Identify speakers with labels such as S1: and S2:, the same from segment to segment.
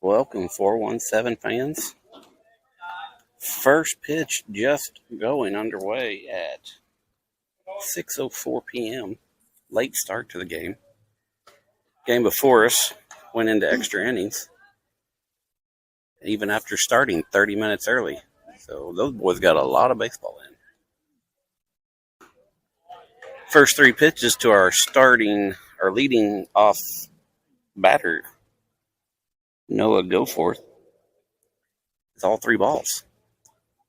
S1: Welcome, 417 fans. First pitch just going underway at 6:04 p.m. Late start to the game. Game before us went into extra innings, even after starting 30 minutes early. So those boys got a lot of baseball in. First three pitches to our leading off batter, Noah Goforth. It's all three balls.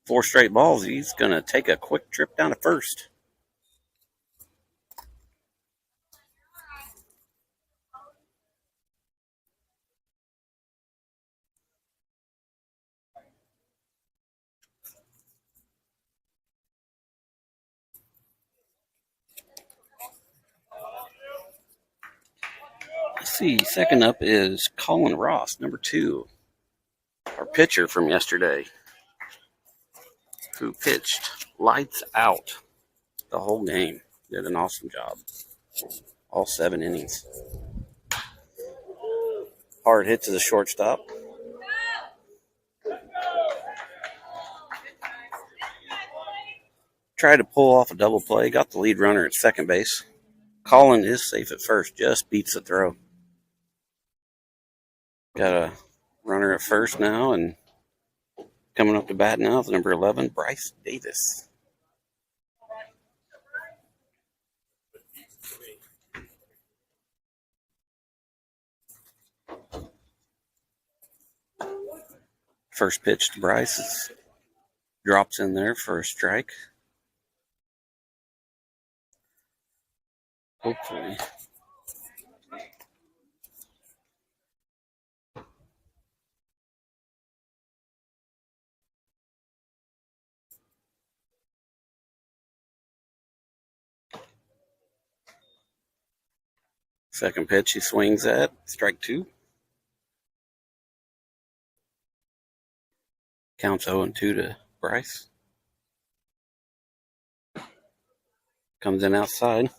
S1: 4 straight balls. He's going to take a quick trip down to first. Let's see. Second up is Colin Ross, number 2, our pitcher from yesterday, who pitched lights out the whole game. Did an awesome job. All 7 innings. Hard hit to the shortstop. Tried to pull off a double play. Got the lead runner at second base. Colin is safe at first. Just beats the throw. Got a runner at first now, and coming up to bat now is number 11, Bryce Davis. First pitch to Bryce drops in there for a strike. Hopefully. Second pitch he swings at, strike 2. Counts 0-2 to Bryce. Comes in outside.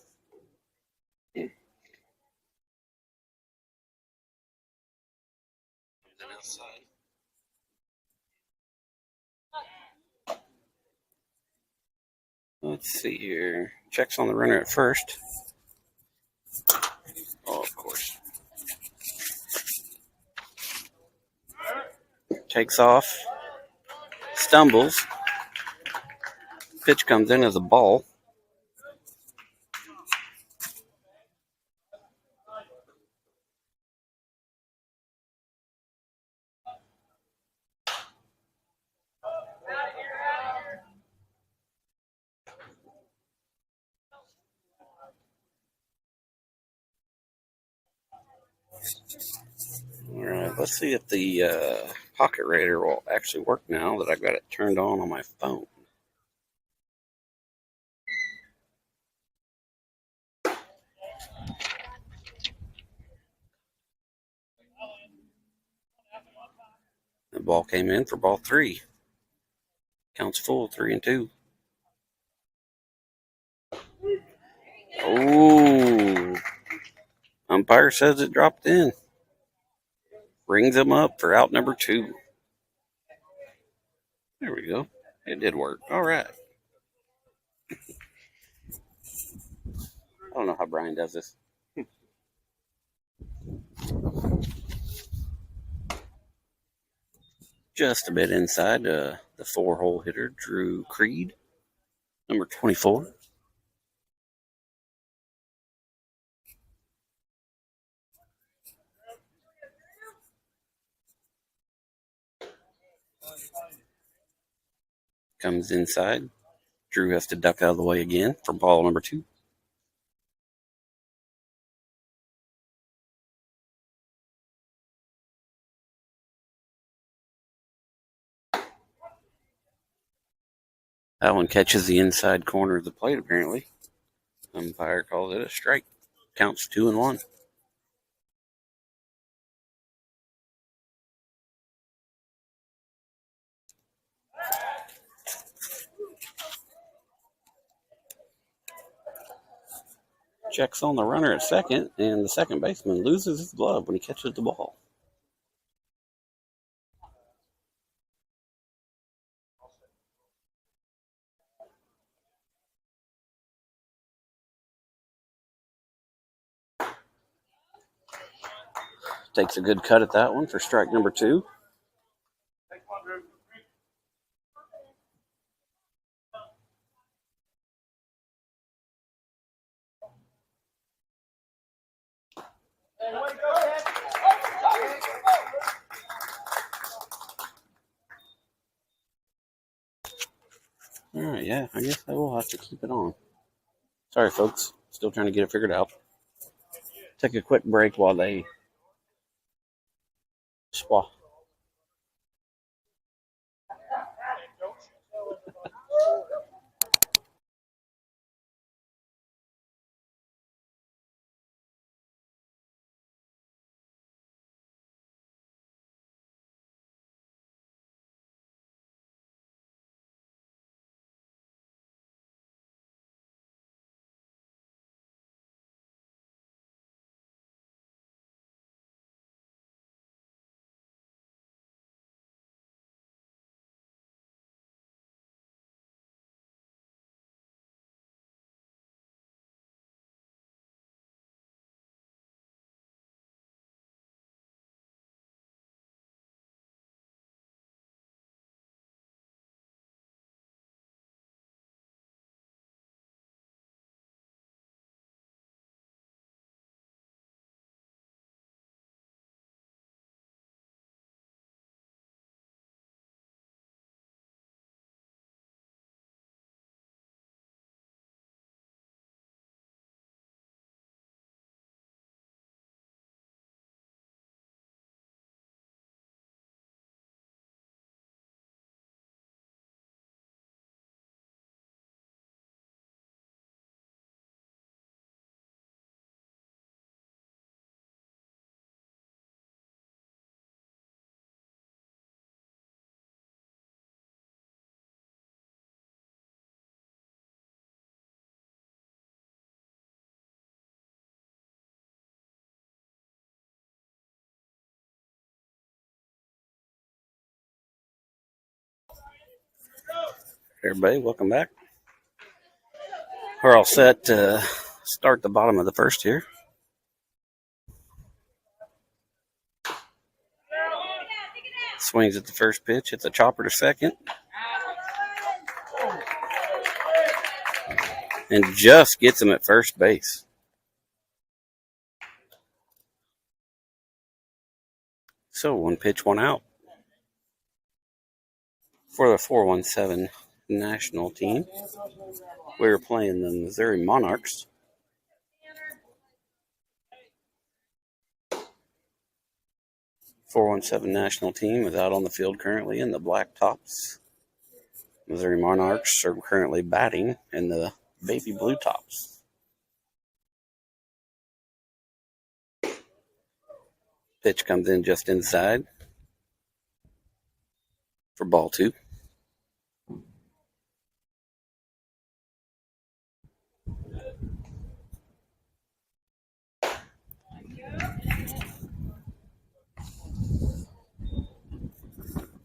S1: Let's see here. Checks on the runner at first. Oh, of course. Takes off. Stumbles. Pitch comes in as a ball. All right, let's see if the Pocket Radar will actually work now that I've got it turned on my phone. The ball came in for ball 3. Counts full, 3-2. Oh, umpire says it dropped in. Rings him up for out number 2. There we go. It did work. All right. I don't know how Brian does this. Just a bit inside the 4-hole hitter, Drew Creed, number 24. Comes inside. Drew has to duck out of the way again for ball number 2. That one catches the inside corner of the plate, apparently. Umpire calls it a strike. Counts 2-1. Checks on the runner at second, and the second baseman loses his glove when he catches the ball. takes a good cut at that one for strike number 2. All right, yeah, I guess I will have to keep it on. Sorry, folks. Still trying to get it figured out. Take a quick break while they swap. Everybody, welcome back. We're all set to start the bottom of the first here. Swings at the first pitch. Hits a chopper to second. And just gets him at first base. So 1 pitch, 1 out. For the 417 national team, we're playing the Missouri Monarchs. .417 national team is out on the field currently in the black tops. Missouri Monarchs are currently batting in the baby blue tops. Pitch comes in just inside for ball 2.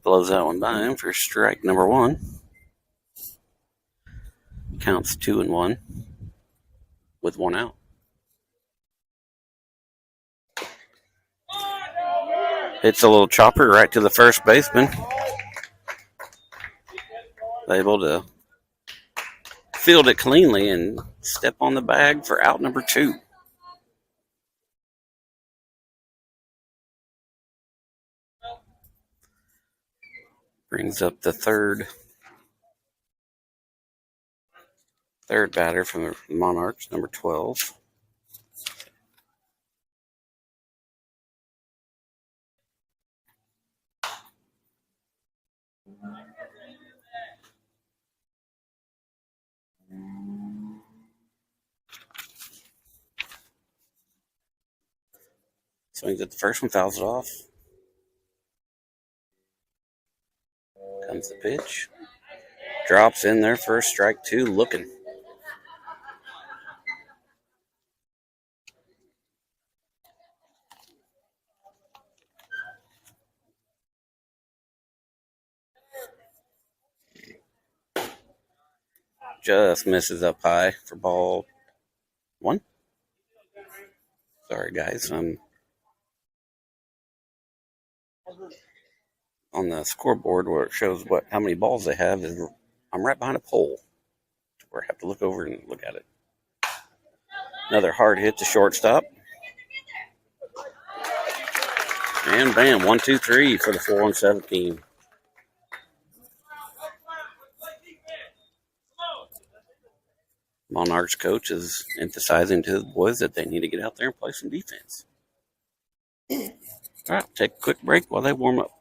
S1: Blows that one by him for strike number 1. Counts 2-1 with 1 out. Hits a little chopper right to the first baseman. Able to field it cleanly and step on the bag for out number 2. Brings up the third batter from the Monarchs, number 12. Swings at the first one, fouls it off. Comes the pitch. Drops in there for strike 2, looking. Just misses up high for ball 1. Sorry, guys. On the scoreboard where it shows how many balls they have, I'm right behind a pole where I have to look over and look at it. Another hard hit to shortstop. And bam, 1, 2, 3 for the 417 team. Monarchs coach is emphasizing to the boys that they need to get out there and play some defense. All right, take a quick break while they warm up.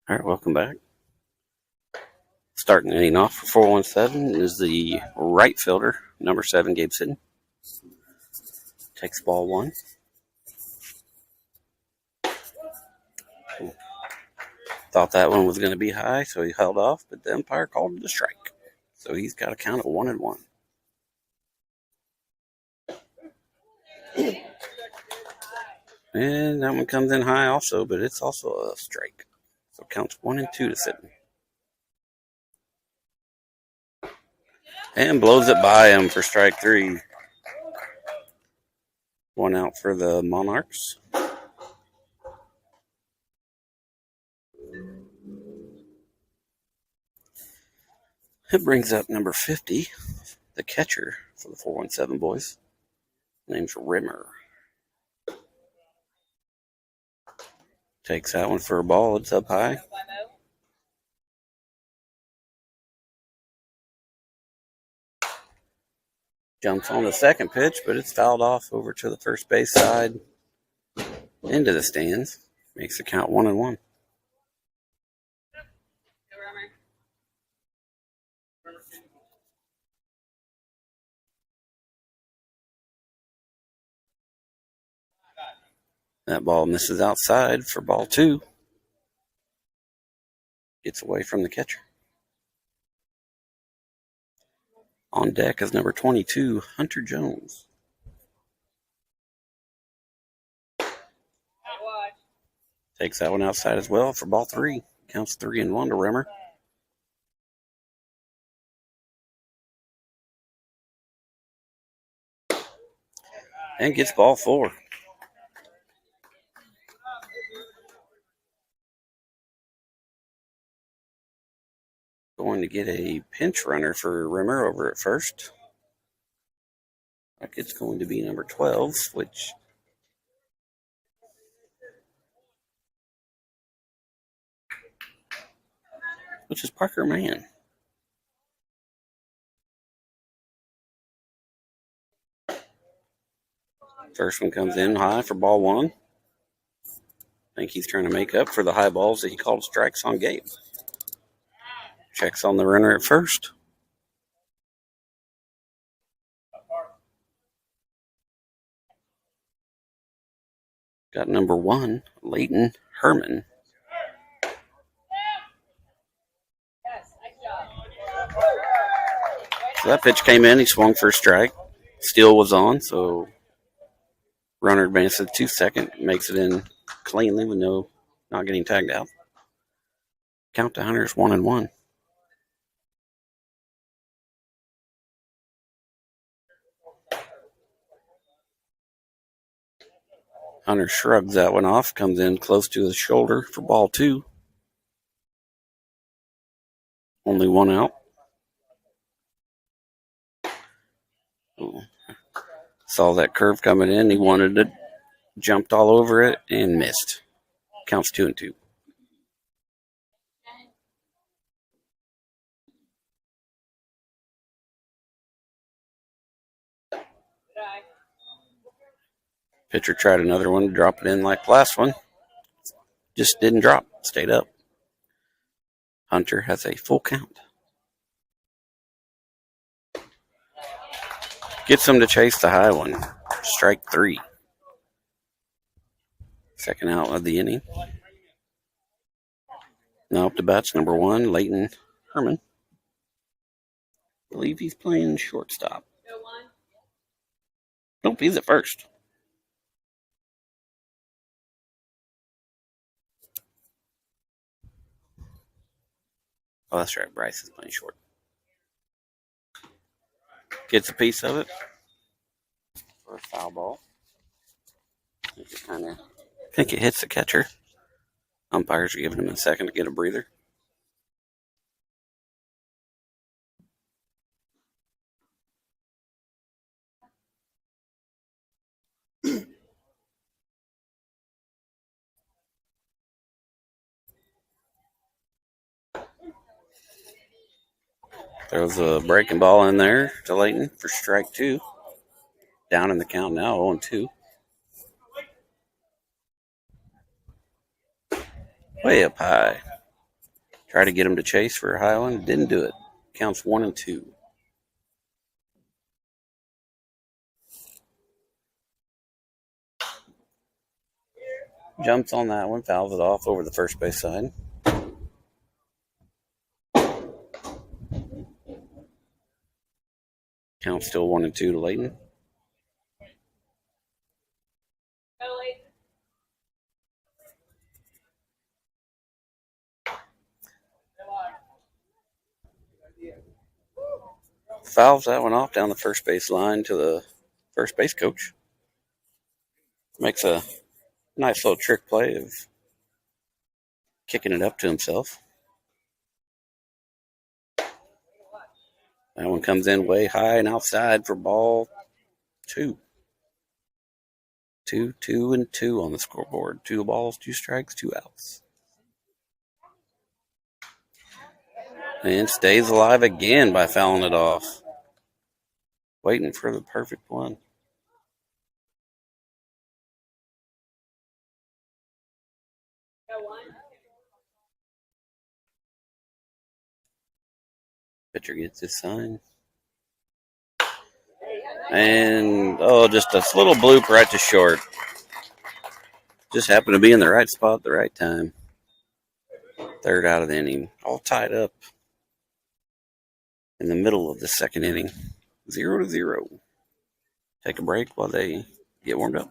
S1: All right, welcome back. Starting inning off for 417 is the right fielder, number 7, Gabe Sidden. Takes ball 1. Thought that one was going to be high, so he held off, but the umpire called it a strike. So he's got a count of 1-1. And that one comes in high also, but it's also a strike. So counts 1 and 2 to Sidden. And blows it by him for strike 3. 1 out for the Monarchs. It brings up number 50, the catcher for the 417 boys. Name's Rimmer. Takes that one for a ball. It's up high. Jumps on the second pitch, but it's fouled off over to the first base side into the stands. Makes the count 1-1. That ball misses outside for ball 2. Gets away from the catcher. On deck is number 22, Hunter Jones. Takes that one outside as well for ball 3. Counts 3-1 to Rimmer. And gets ball 4. Going to get a pinch runner for Rimmer over at first. It's going to be number 12, which is Parker Mann. First one comes in high for ball 1. I think he's trying to make up for the high balls that he called strikes on Gabe. Checks on the runner at first. Got number 1, Leighton Herman. So that pitch came in. He swung for a strike. Steal was on, so runner advances to second. Makes it in cleanly with not getting tagged out. Count to Hunter's 1-1. Hunter shrugs that one off, comes in close to his shoulder for ball 2. Only one out. Ooh. Saw that curve coming in. He wanted it, jumped all over it, and missed. Counts 2-2. Pitcher tried another one, drop it in like the last one. Just didn't drop, stayed up. Hunter has a full count. Gets him to chase the high one. Strike 3. Second out of the inning. Now up to bats number 1, Leighton Herman. I believe he's playing shortstop. Nope, he's at first. Oh, that's right. Bryce is playing short. Gets a piece of it for a foul ball. I think it hits the catcher. Umpires are giving him a second to get a breather. Throws a breaking ball in there to Leighton for strike 2. Down in the count now, 0-2. Way up high. Try to get him to chase for a high one. Didn't do it. Counts 1-2. Jumps on that one, fouls it off over the first base side. Count still 1-2 to Leighton. Fouls that one off down the first base line to the first base coach. Makes a nice little trick play of kicking it up to himself. That one comes in way high and outside for ball 2. 2-2-2 on the scoreboard. 2 balls, 2 strikes, 2 outs. And stays alive again by fouling it off. Waiting for the perfect one. Pitcher gets his sign. And, just a little bloop right to short. Just happened to be in the right spot at the right time. Third out of the inning. All tied up in the middle of the second inning. 0-0. Take a break while they get warmed up.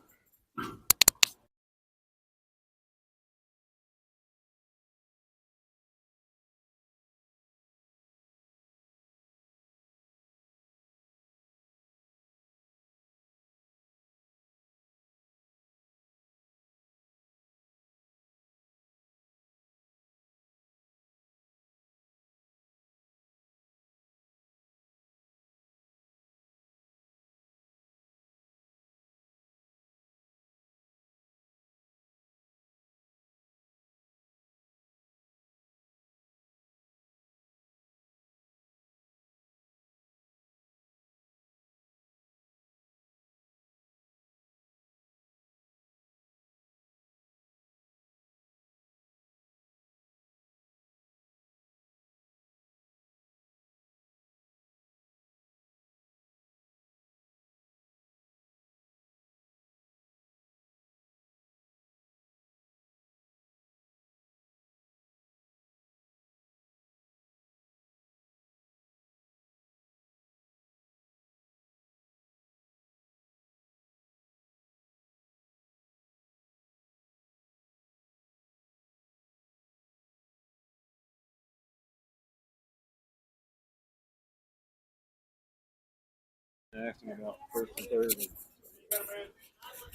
S2: Asking about first and third.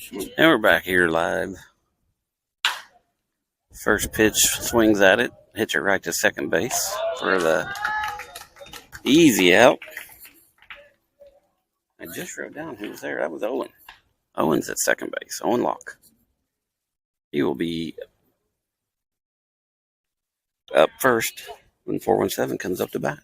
S1: And we're back here live. First pitch swings at it, hits it right to second base for the easy out. I just wrote down who was there. That was Owen. Owen's at second base. Owen Locke. He will be up first when 417 comes up to bat.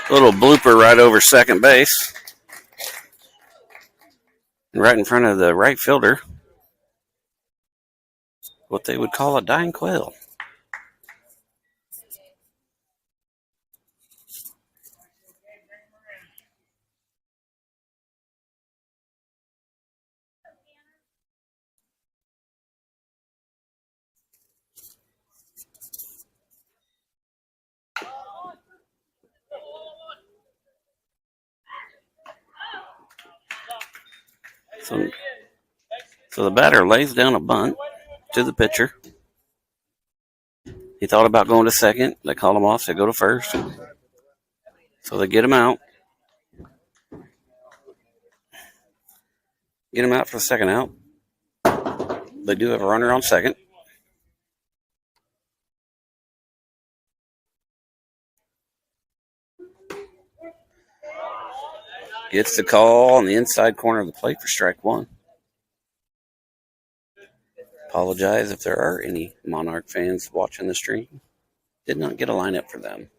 S1: Little blooper right over second base. Right in front of the right fielder. What they would call a dying quail. So the batter lays down a bunt to the pitcher. He thought about going to second. They called him off. Said go to first. So they get him out. Get him out for the second out. They do have a runner on second. Gets the call on the inside corner of the plate for strike one. Apologize if there are any Monarch fans watching the stream. Did not get a lineup for them.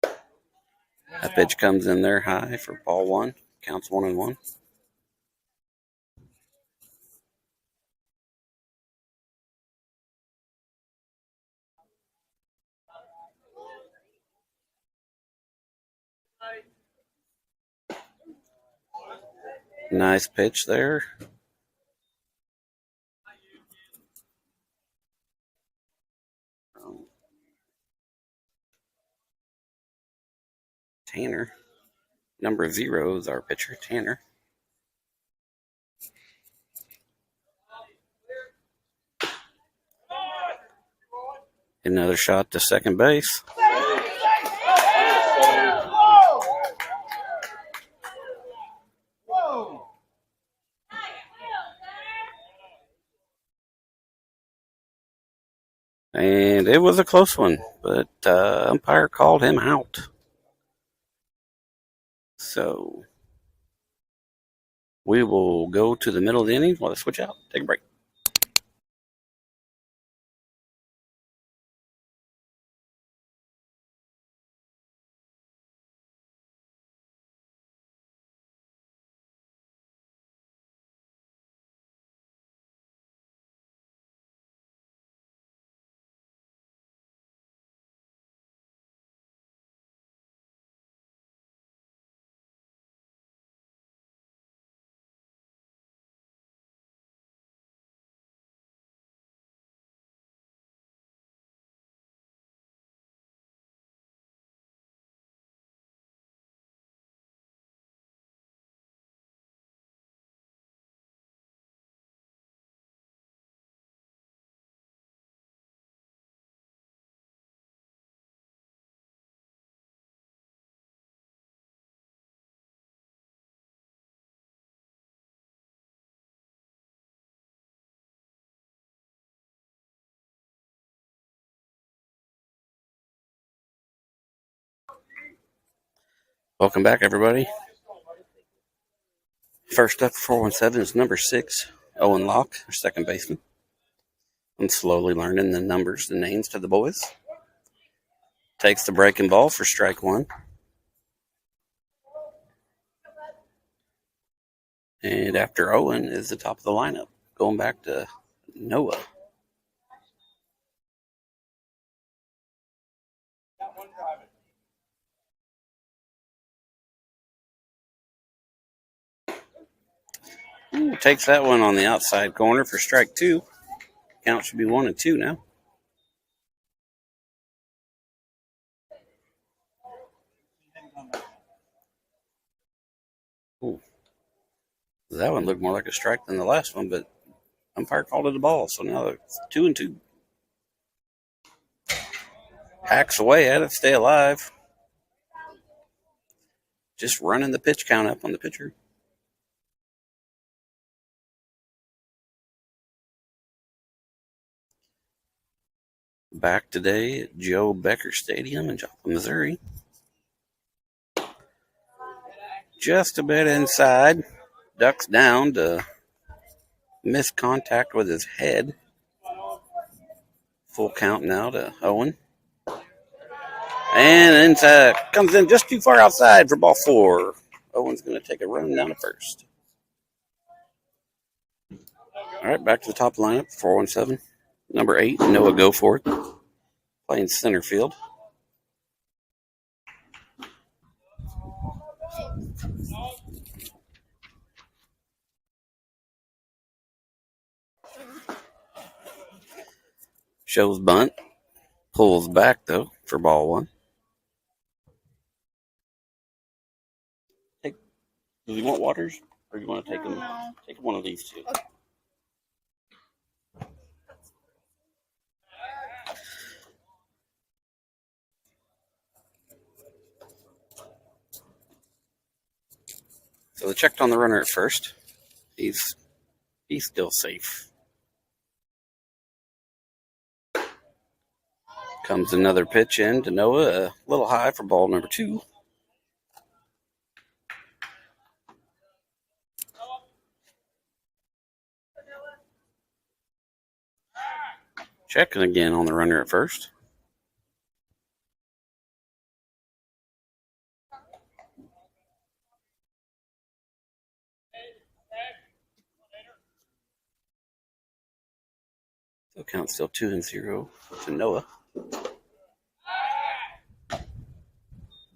S1: That pitch comes in there high for ball one. Counts 1-1. Nice pitch there. Tanner. Number 0 is our pitcher, Tanner. Another shot to second base. And it was a close one, but umpire called him out. So we will go to the middle of the inning while they switch out. Take a break. Welcome back, everybody. First up for 417 is number 6, Owen Locke, our second baseman. I'm slowly learning the numbers, the names to the boys. Takes the breaking ball for strike one. And after Owen is the top of the lineup, going back to Noah. Takes that one on the outside corner for strike two. Count should be 1-2 now. Ooh. That one looked more like a strike than the last one, but umpire called it a ball, so now it's 2-2. hacks away at it, stay alive. Just running the pitch count up on the pitcher. Back today at Joe Becker Stadium in Joplin, Missouri. Just a bit inside. Ducks down to miss contact with his head. Full count now to Owen. And inside, comes in just too far outside for ball 4. Owen's going to take a run down to first. All right, back to the top lineup, 417. Number 8, Noah Goforth, playing center field. Shows bunt. Pulls back, though, for ball 1. Do you want waters? Or do you want to take them? Take one of these two. Okay. So they checked on the runner at first. He's still safe. Comes another pitch in to Noah, a little high for ball number 2. Checking again on the runner at first. So count still 2-0 to Noah.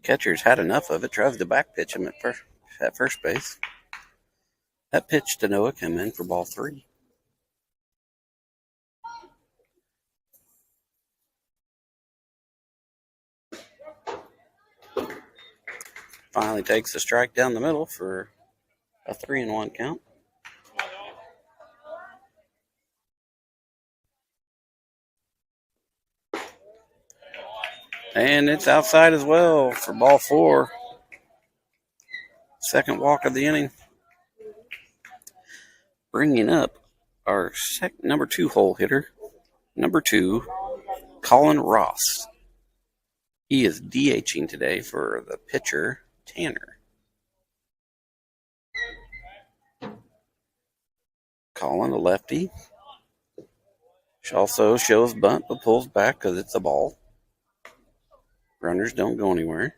S1: Catcher's had enough of it. Tries to back pitch him at first base. That pitch to Noah came in for ball 3. Finally takes a strike down the middle for a 3-1 count. And it's outside as well for ball 4. Second walk of the inning. Bringing up our number 2 hole hitter, number 2, Colin Ross. He is DHing today for the pitcher, Tanner. Colin, a lefty. She also shows bunt but pulls back because it's a ball. Runners don't go anywhere.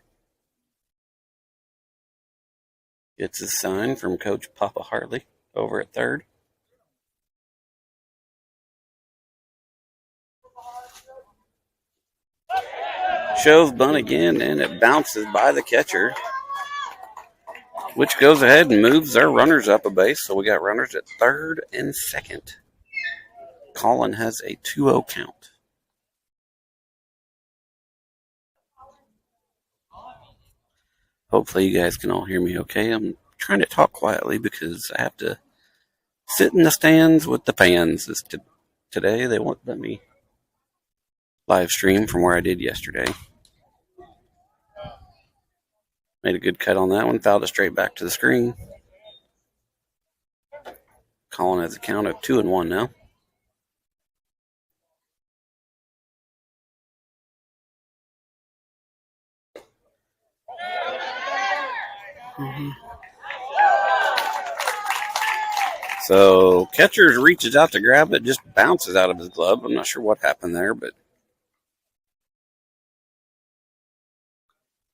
S1: Gets a sign from Coach Papa Hartley over at third. Shows bunt again, and it bounces by the catcher, which goes ahead and moves our runners up a base. So we got runners at third and second. Colin has a 2-0 count. Hopefully you guys can all hear me okay. I'm trying to talk quietly because I have to sit in the stands with the fans. Today they won't let me live stream from where I did yesterday. Made a good cut on that one. Fouled it straight back to the screen. Colin has a count of 2-1 now. So catcher reaches out to grab it, just bounces out of his glove. I'm not sure what happened there, but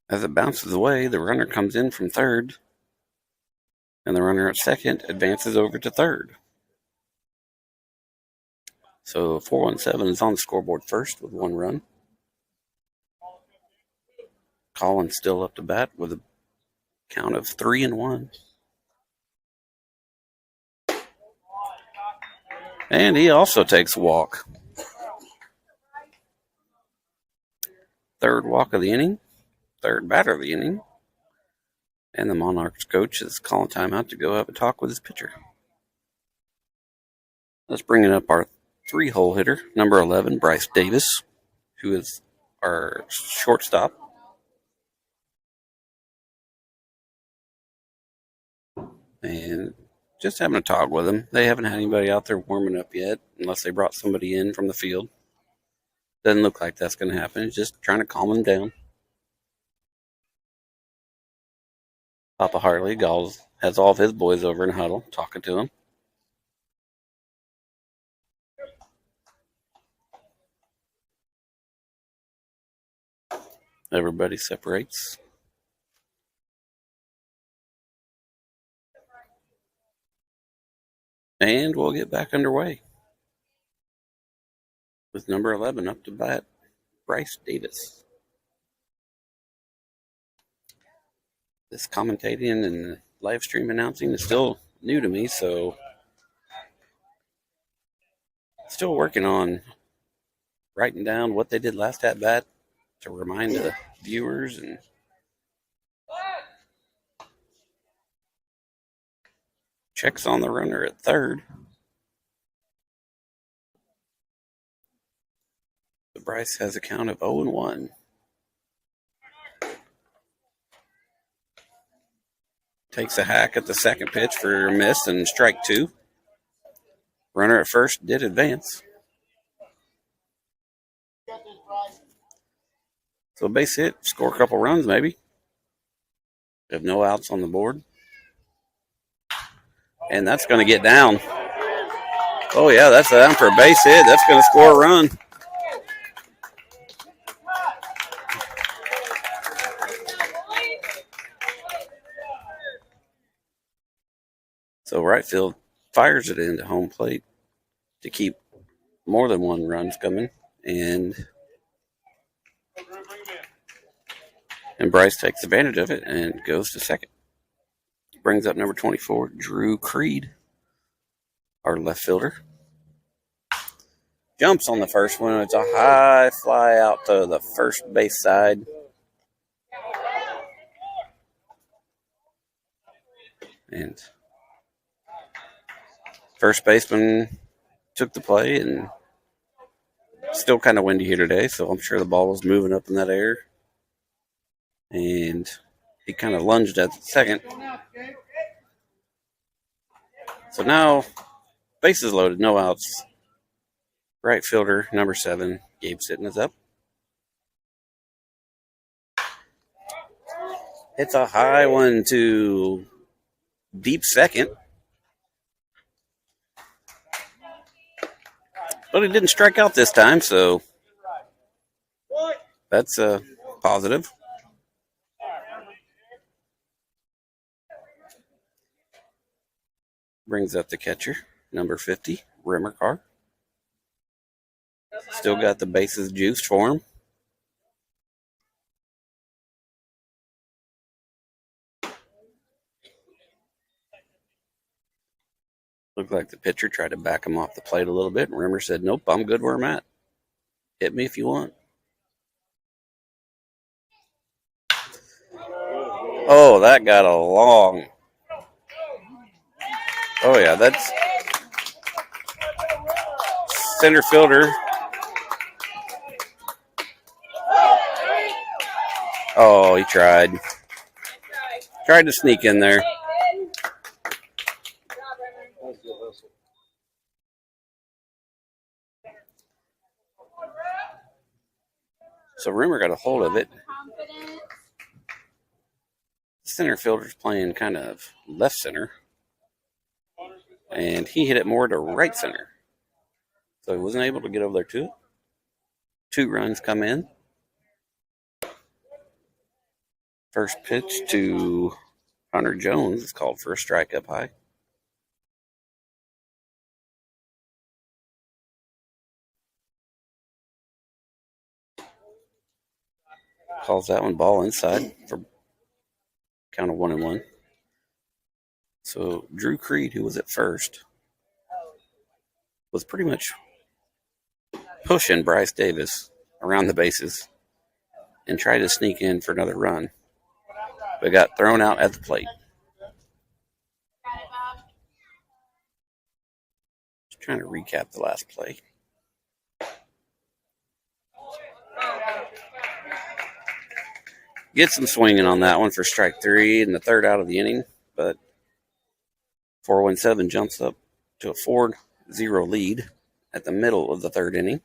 S1: as it bounces away, the runner comes in from third, and the runner at second advances over to third. So 417 is on the scoreboard first with 1 run. Colin's still up to bat with a count of 3-1. And he also takes a walk. Third walk of the inning. Third batter of the inning. And the Monarchs coach is calling timeout to go have a talk with his pitcher. Let's bring up our 3-hole hitter, number 11, Bryce Davis, who is our shortstop. And just having a talk with them. They haven't had anybody out there warming up yet, unless they brought somebody in from the field. Doesn't look like that's going to happen. It's just trying to calm them down. Papa Hartley has all of his boys over in huddle, talking to them. Everybody separates. And we'll get back underway with number 11 up to bat, Bryce Davis. This commentating and live stream announcing is still new to me, so still working on writing down what they did last at bat to remind the viewers. And checks on the runner at third. The Bryce has a count of 0-1. Takes a hack at the second pitch for a miss and strike two. Runner at first did advance. So base hit, score a couple runs maybe. Have no outs on the board. And that's going to get down. Oh, yeah, that's down for a base hit. That's going to score a run. So right field fires it into home plate to keep more than one runs coming. And Bryce takes advantage of it and goes to second. Brings up number 24, Drew Creed, our left fielder. Jumps on the first one. It's a high fly out to the first base side. And first baseman took the play, and still kind of windy here today, so I'm sure the ball was moving up in that air. And he kind of lunged at the second. So now, bases loaded, no outs. Right fielder, number 7, Gabe Sitton is up. Hits a high one to deep second. But he didn't strike out this time, so that's a positive. Brings up the catcher, number 50, Rimmercar. Still got the bases juiced for him. Looked like the pitcher tried to back him off the plate a little bit, and Rimmer said, nope, I'm good where I'm at. Hit me if you want. Oh, that got a long. Oh, yeah, that's center fielder. Oh, he tried. Tried to sneak in there. So Rimmer got a hold of it. Center fielder's playing kind of left center. And he hit it more to right center. So he wasn't able to get over there to it. 2 runs come in. First pitch to Hunter Jones is called for a strike up high. Calls that one ball inside for count of 1-1. So Drew Creed, who was at first, was pretty much pushing Bryce Davis around the bases and tried to sneak in for another run, but got thrown out at the plate. Just trying to recap the last play. Gets him swinging on that one for strike 3 and the third out of the inning. But 417 jumps up to a 4-0 lead at the middle of the third inning.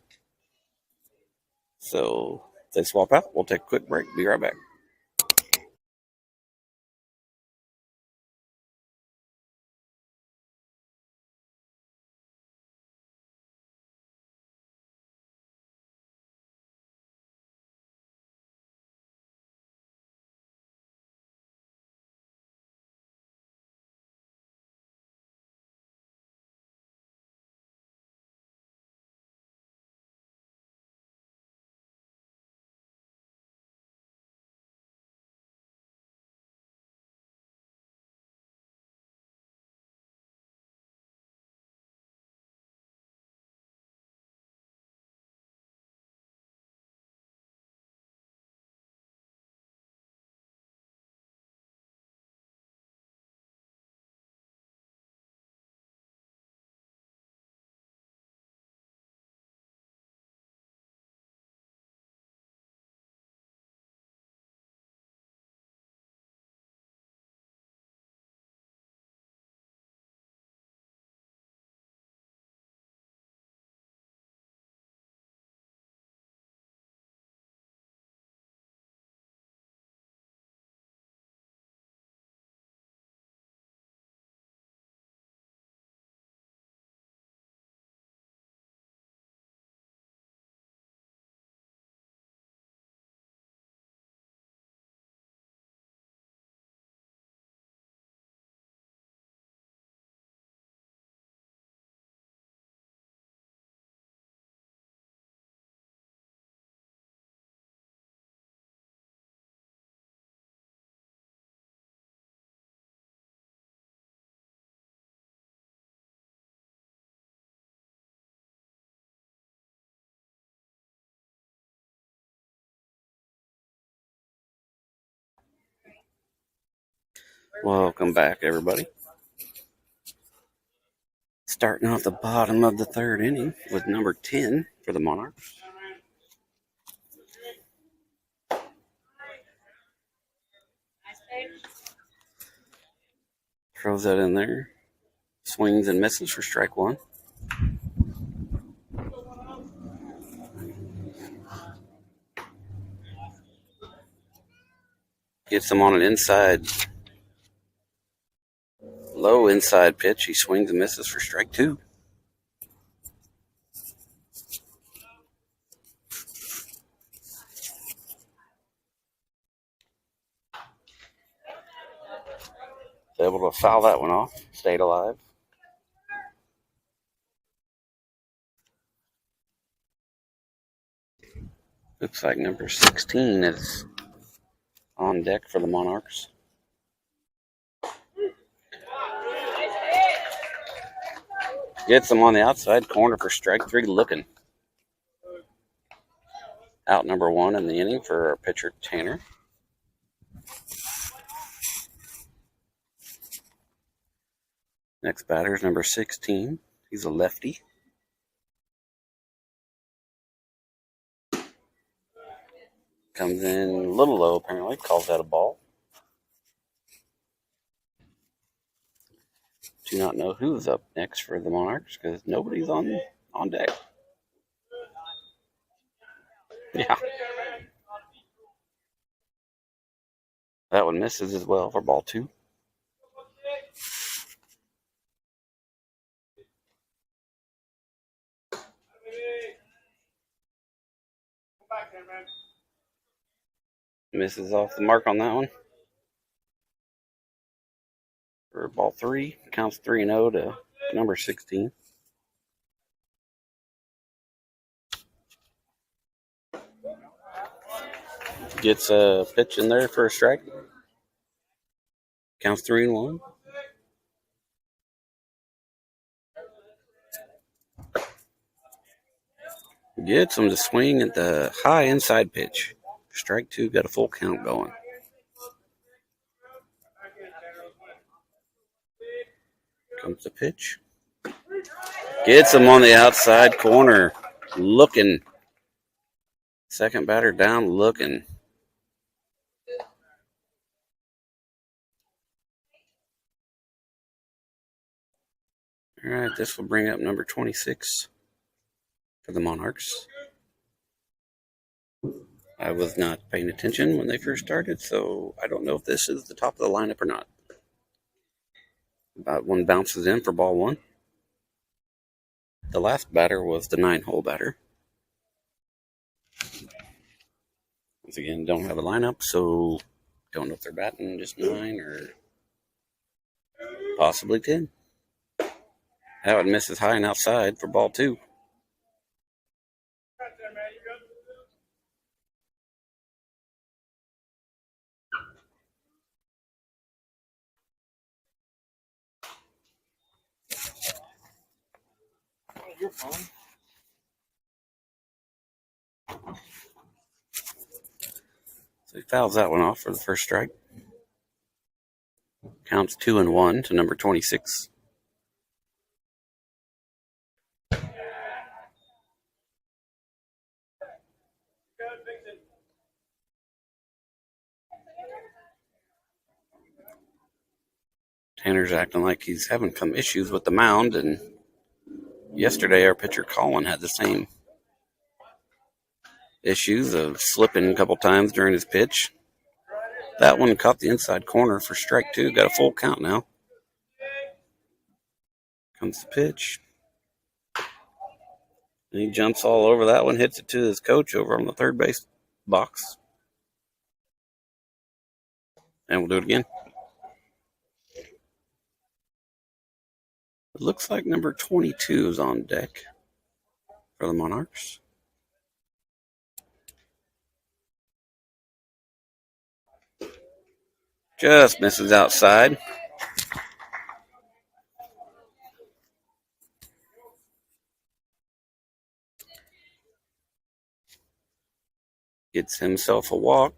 S1: So if they swap out, we'll take a quick break. Be right back. Welcome back, everybody. Starting off the bottom of the third inning with number 10 for the Monarchs. Throws that in there. Swings and misses for strike 1. Gets him on an low inside pitch. He swings and misses for strike 2. Able to foul that one off. Stayed alive. Looks like number 16 is on deck for the Monarchs. Gets him on the outside corner for strike 3, looking. Out number 1 in the inning for our pitcher, Tanner. Next batter is number 16. He's a lefty. Comes in a little low, apparently. Calls that a ball. Do not know who's up next for the Monarchs because nobody's on deck. Yeah. That one misses as well for ball 2. Misses off the mark on that one. For ball 3. Counts 3-0 to number 16. Gets a pitch in there for a strike. Counts 3-1. Gets him to swing at the high inside pitch. Strike 2, got a full count going. Comes the pitch. Gets him on the outside corner. Looking. Second batter down, looking. All right, this will bring up number 26 for the Monarchs. I was not paying attention when they first started, so I don't know if this is the top of the lineup or not. About one bounces in for ball one. The last batter was the 9-hole batter. Once again, don't have a lineup, so don't know if they're batting just 9 or possibly 10. That would miss high and outside for ball two. You're fine. So he fouls that one off for the first strike. Counts 2-1 to number 26. Tanner's acting like he's having some issues with the mound, and yesterday our pitcher Colin had the same issues of slipping a couple times during his pitch. That one caught the inside corner for strike two. Got a full count now. Comes the pitch. And he jumps all over that one, hits it to his coach over on the third base box. And we'll do it again. It looks like number 22 is on deck for the Monarchs. Just misses outside. Gets himself a walk.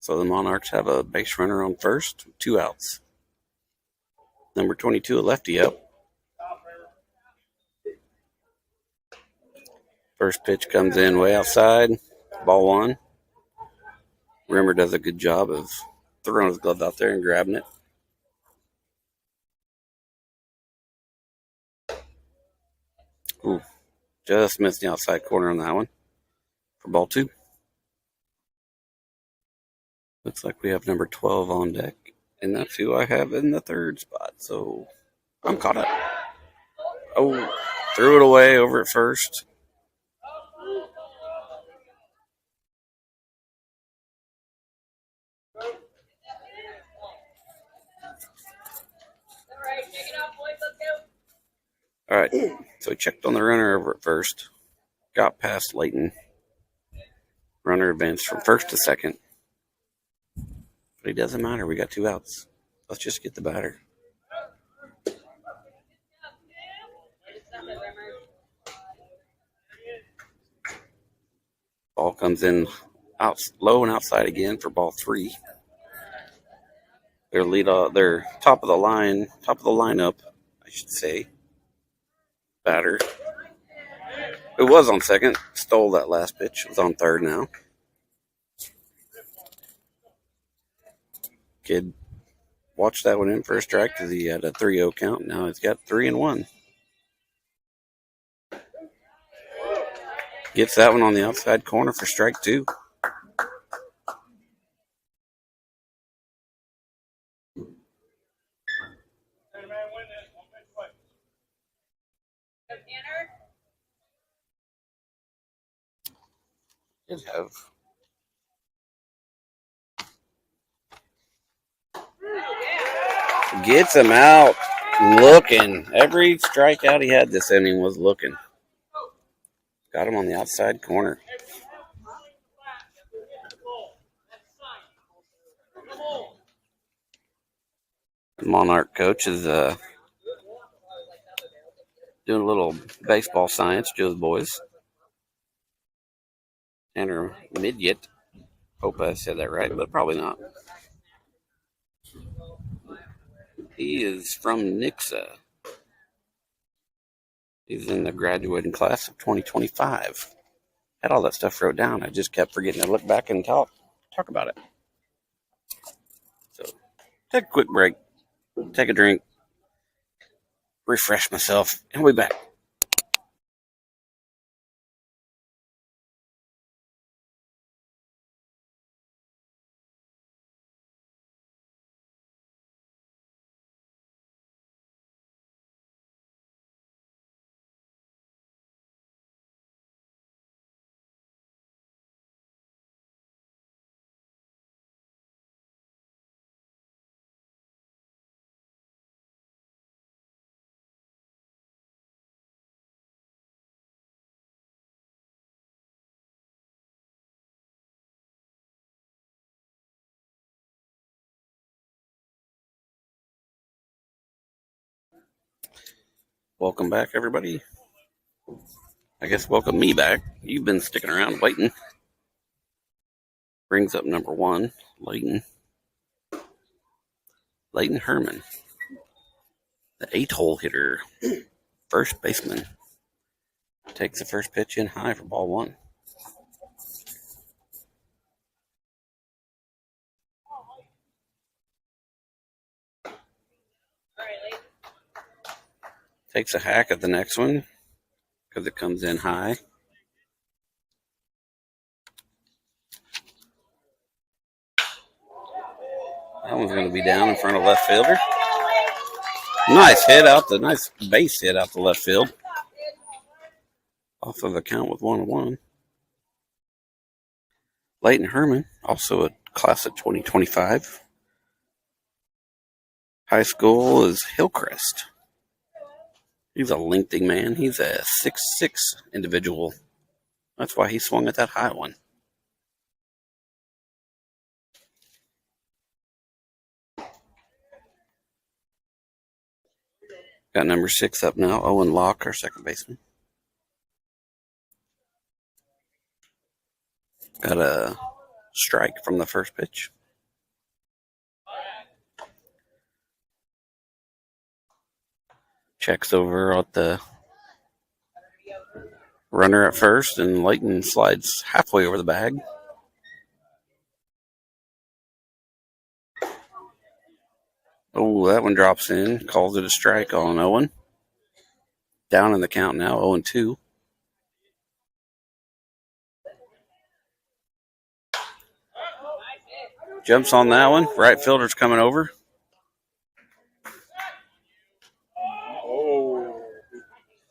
S1: So the Monarchs have a base runner on first, 2 outs. Number 22, a lefty up. First pitch comes in way outside. Ball one. Rimmer does a good job of throwing his glove out there and grabbing it. Ooh, just missed the outside corner on that one for ball two. Looks like we have number 12 on deck, and that's who I have in the third spot, so I'm caught up. Oh, threw it away over at first. All right, so he checked on the runner over at first. Got past Layton. Runner advanced from first to second. But it doesn't matter. We got 2 outs. Let's just get the batter. Ball comes in out low and outside again for ball 3. Their top of the lineup, I should say. Batter. It was on second. Stole that last pitch. It was on third now. Kid watched that one in for a strike because he had a 3-0 count. Now he's got 3-1. Gets that one on the outside corner for strike 2. Did have. Gets him out. Looking. Every strikeout he had this inning was looking. Got him on the outside corner. The Monarch coach is doing a little baseball science to his boys. Tanner Midget. Hope I said that right, but probably not. He is from Nixa. He's in the graduating class of 2025. Had all that stuff wrote down. I just kept forgetting to look back and talk about it. So take a quick break, take a drink, refresh myself, and we'll be back. Welcome back, everybody. I guess welcome me back. You've been sticking around waiting. Brings up number 1, Leighton Herman, the 8-hole hitter, first baseman. Takes the first pitch in high for ball 1. Takes a hack at the next one because it comes in high. That one's going to be down in front of left fielder. Nice base hit out the left field. Off of the count with 1-1. Leighton Herman, also a class of 2025. High school is Hillcrest. He's a lengthy man. He's a 6'6" individual. That's why he swung at that high one. Got number 6 up now, Owen Locke, our second baseman. Got a strike from the first pitch. Checks over at the runner at first, and Leighton slides halfway over the bag. Oh, that one drops in. Calls it a strike on Owen. Down in the count now, 0-2. Jumps on that one. Right fielder's coming over.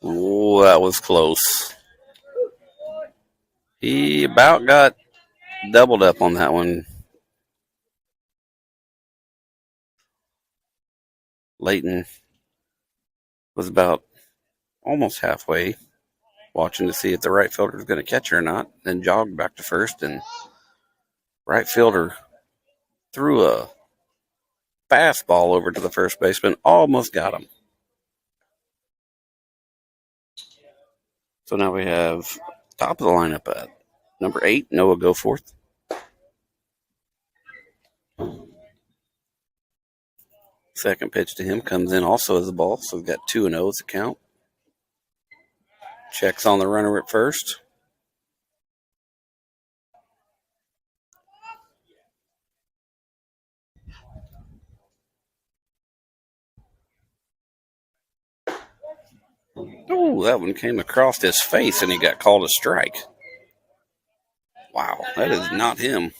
S1: Oh, that was close. He about got doubled up on that one. Leighton was about almost halfway, watching to see if the right fielder was going to catch her or not, then jogged back to first, and right fielder threw a fastball over to the first baseman, almost got him. So now we have top of the lineup at number 8, Noah Goforth. Second pitch to him comes in also as a ball, so we've got 2-0 as a count. Checks on the runner at first. Oh, that one came across his face and he got called a strike. Wow, that is not him.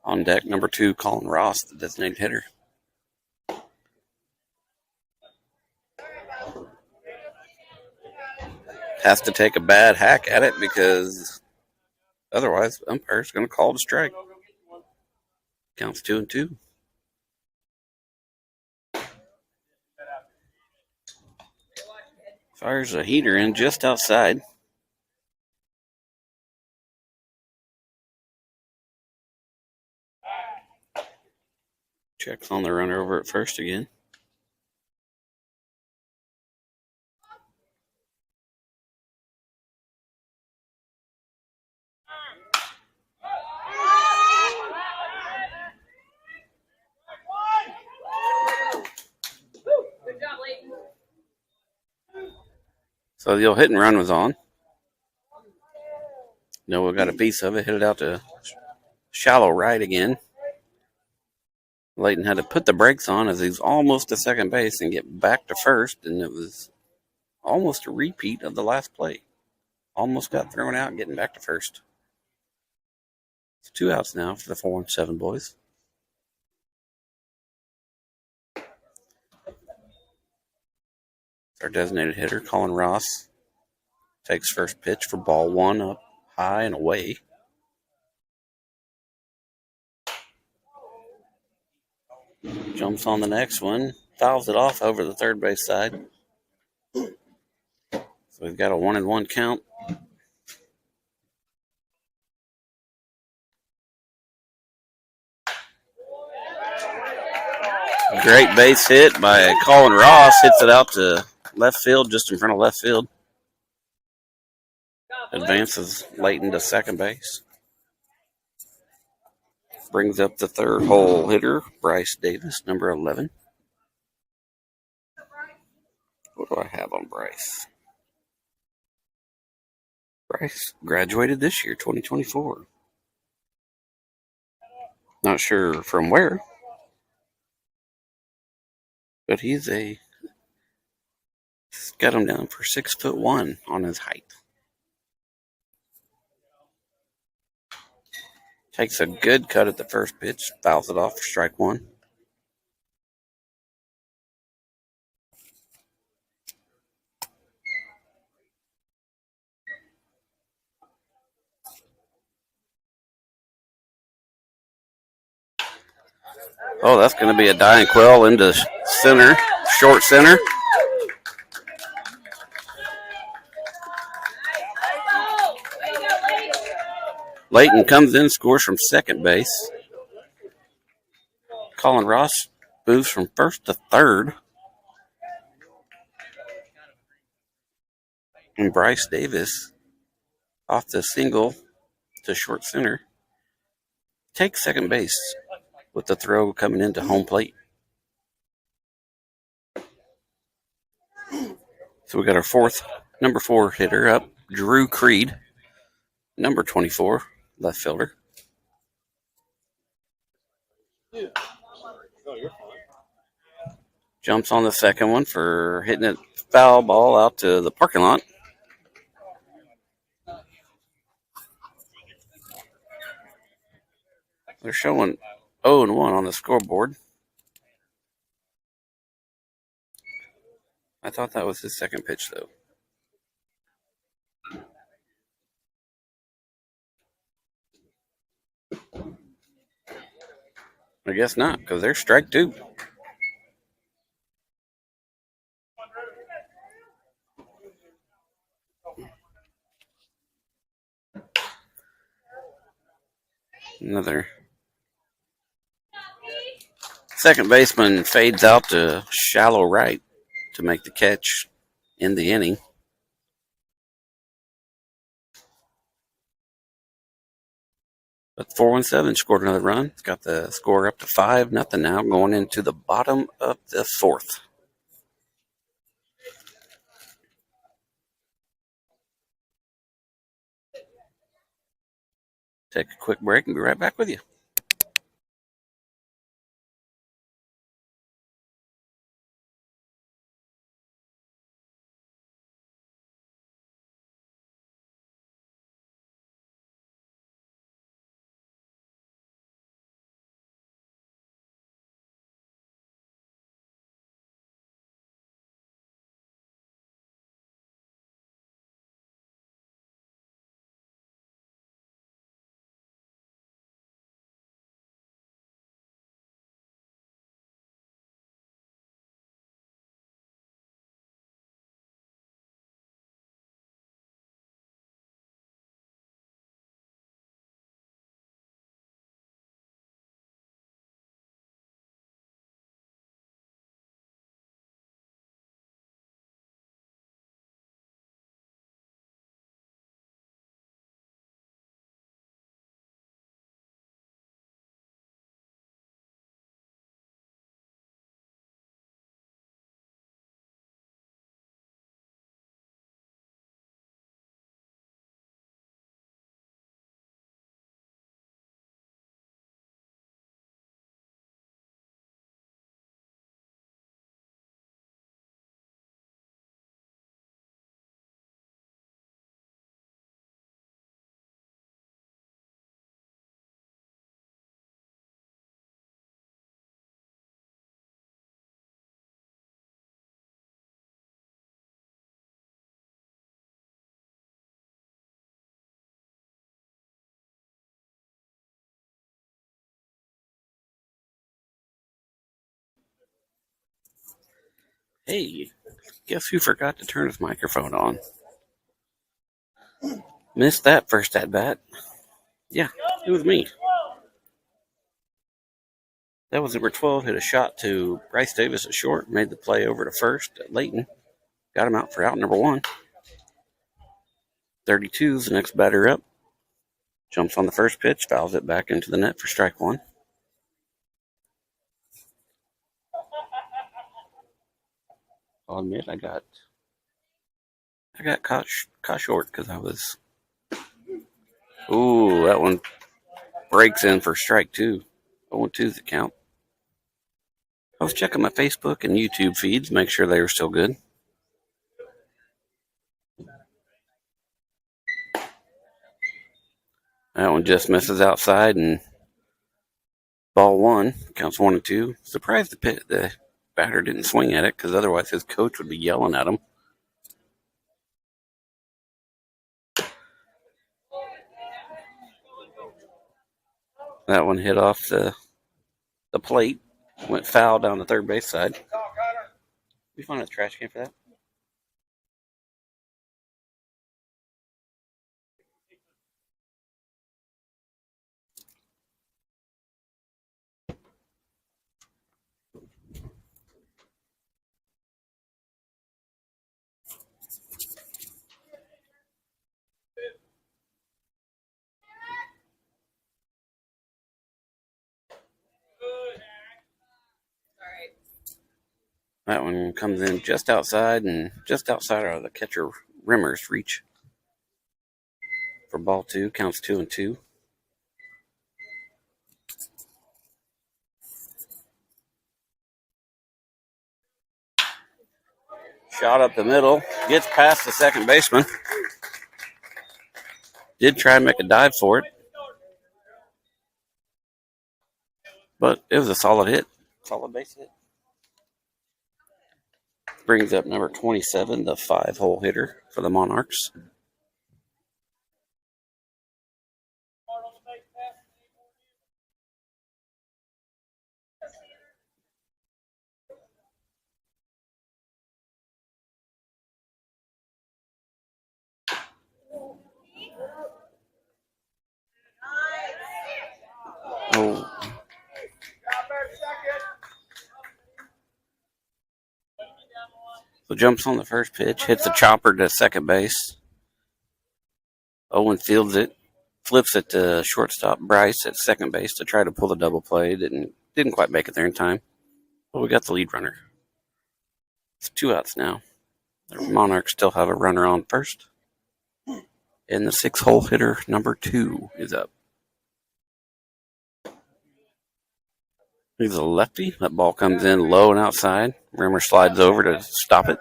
S1: On deck, number 2, Colin Ross, the designated hitter. Has to take a bad hack at it because otherwise, umpire's going to call it a strike. Counts 2-2. Fires a heater in just outside. Checks on the runner over at first again. So the old hit and run was on. Noah got a piece of it, hit it out to shallow right again. Layton had to put the brakes on as he was almost to second base and get back to first, and it was almost a repeat of the last play. Almost got thrown out getting back to first. It's 2 outs now for the 417 boys. Our designated hitter, Colin Ross, takes first pitch for ball one, up high and away. Jumps on the next one, fouls it off over the third base side. So we've got a 1-1 count. Great base hit by Colin Ross. Hits it out to left field, just in front of left field. Advances Layton to second base. Brings up the third hole hitter, Bryce Davis, number 11. What do I have on Bryce? Bryce graduated this year, 2024. Not sure from where, but he's got him down for 6'1" on his height. Takes a good cut at the first pitch, fouls it off for strike one. Oh, that's going to be a dying quill into center, short center. Layton comes in, scores from second base. Colin Ross moves from first to third. And Bryce Davis, off the single to short center, takes second base with the throw coming into home plate. So we got our number 4 hitter up, Drew Creed, number 24, left fielder. Jumps on the second one for hitting a foul ball out to the parking lot. They're showing 0-1 on the scoreboard. I thought that was his second pitch, though. I guess not, because there's strike 2. Another second baseman fades out to shallow right to make the catch in the inning. But 417 scored another run. It's got the score up to 5-0 now, going into the bottom of the 4th. Take a quick break and be right back with you. Hey, guess who forgot to turn his microphone on? Missed that first at bat. Yeah, it was me. That was number 12. Hit a shot to Bryce Davis at short. Made the play over to first at Layton. Got him out for out number 1. 32 is the next batter up. Jumps on the first pitch. Fouls it back into the net for strike 1. I'll admit I got caught short because I was. Ooh, that one breaks in for strike 2. 0-2 is the count. I was checking my Facebook and YouTube feeds, make sure they were still good. That one just misses outside, and ball 1 counts 1-2. Surprised the batter didn't swing at it, because otherwise his coach would be yelling at him. That one hit off the plate, went foul down the third base side. We find a trash can for that. That one comes in just outside of the catcher Rimmer's reach for ball 2. Counts 2-2. Shot up the middle, gets past the second baseman. Did try and make a dive for it, but it was a solid hit. Solid base hit. Brings up number 27, the 5-hole hitter for the Monarchs. Oh. So jumps on the first pitch, hits a chopper to second base. Owen fields it, flips it to shortstop Bryce at second base to try to pull the double play. Didn't quite make it there in time. But we got the lead runner. It's 2 outs now. The Monarchs still have a runner on first. And the 6-hole hitter, number 2, is up. He's a lefty. That ball comes in low and outside. Rimmer slides over to stop it.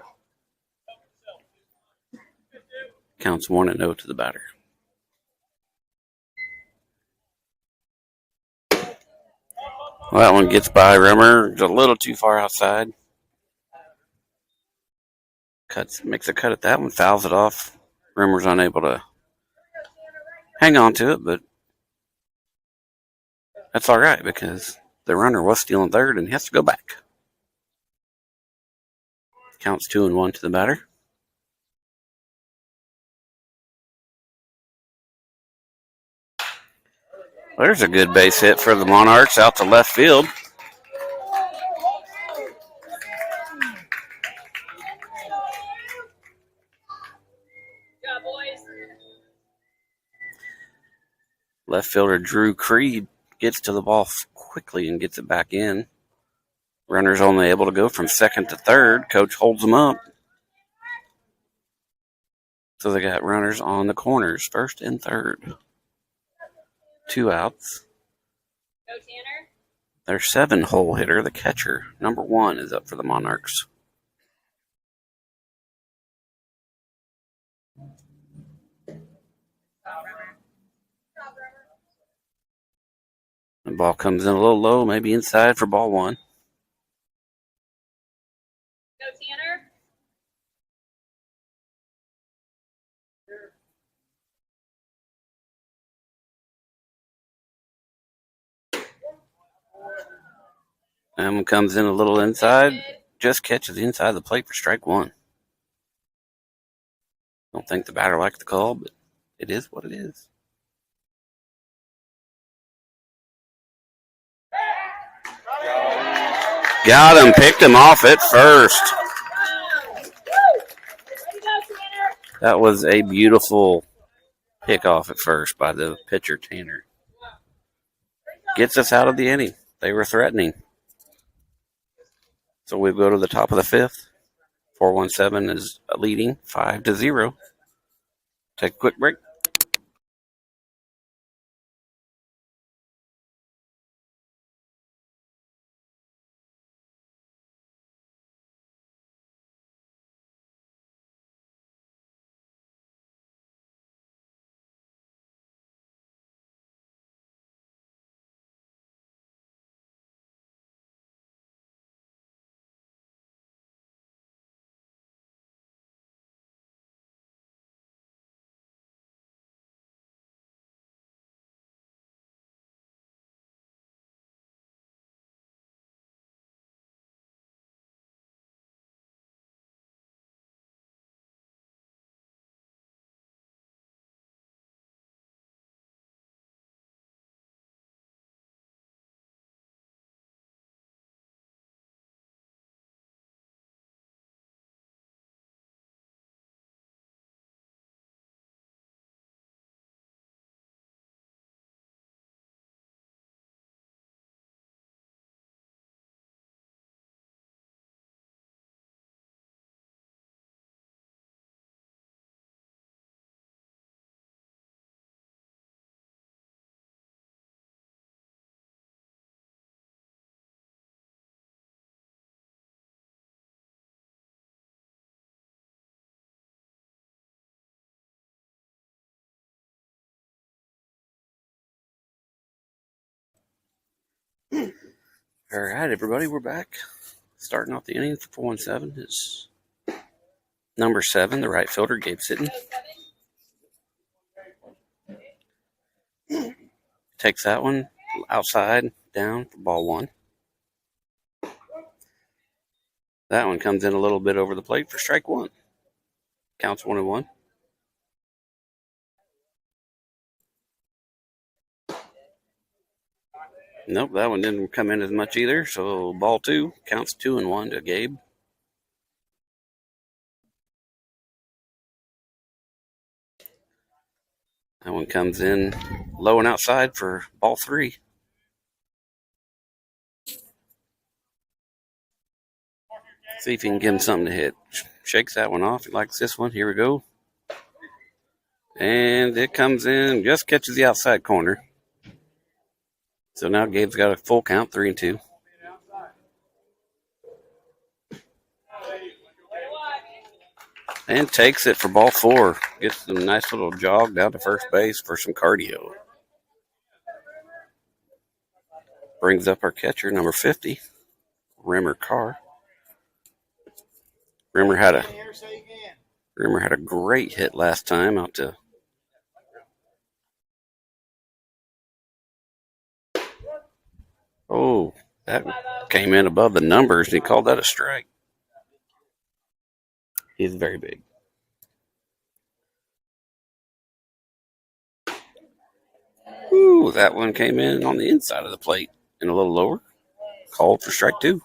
S1: Counts 1-0 to the batter. Well, that one gets by Rimmer. It's a little too far outside. Makes a cut at that one, fouls it off. Rimmer's unable to hang on to it, but that's all right because the runner was stealing third and he has to go back. Counts 2-1 to the batter. There's a good base hit for the Monarchs out to left field. Left fielder Drew Creed gets to the ball quickly and gets it back in. Runner's only able to go from second to third. Coach holds them up. So they got runners on the corners, first and third. 2 outs. Go Tanner. Their 7-hole hitter, the catcher, number 1, is up for the Monarchs. The ball comes in a little low, maybe inside for ball 1. Go Tanner. That one comes in a little inside. just catches the inside of the plate for strike one. Don't think the batter liked the call, but it is what it is. Got him, picked him off at first. That was a beautiful pick off at first by the pitcher, Tanner. Gets us out of the inning. They were threatening. So we go to the top of the fifth. 417 is leading 5-0. Take a quick break. All right, everybody, we're back. Starting off the inning for 417 is number 7, the right fielder, Gabe Sitton. Takes that one outside, down for ball 1. That one comes in a little bit over the plate for strike 1. Counts 1-1. Nope, that one didn't come in as much either. So ball 2 counts 2-1 to Gabe. That one comes in low and outside for ball 3. See if he can give him something to hit. Shakes that one off. He likes this one. Here we go. And it comes in, just catches the outside corner. So now Gabe's got a full count, 3-2. And takes it for ball 4. Gets a nice little jog down to first base for some cardio. Brings up our catcher, number 50, Rimmer Carr. Rimmer had a great hit last time out to. Oh, that came in above the numbers, and he called that a strike. He's very big. Ooh, that one came in on the inside of the plate and a little lower. Called for strike 2.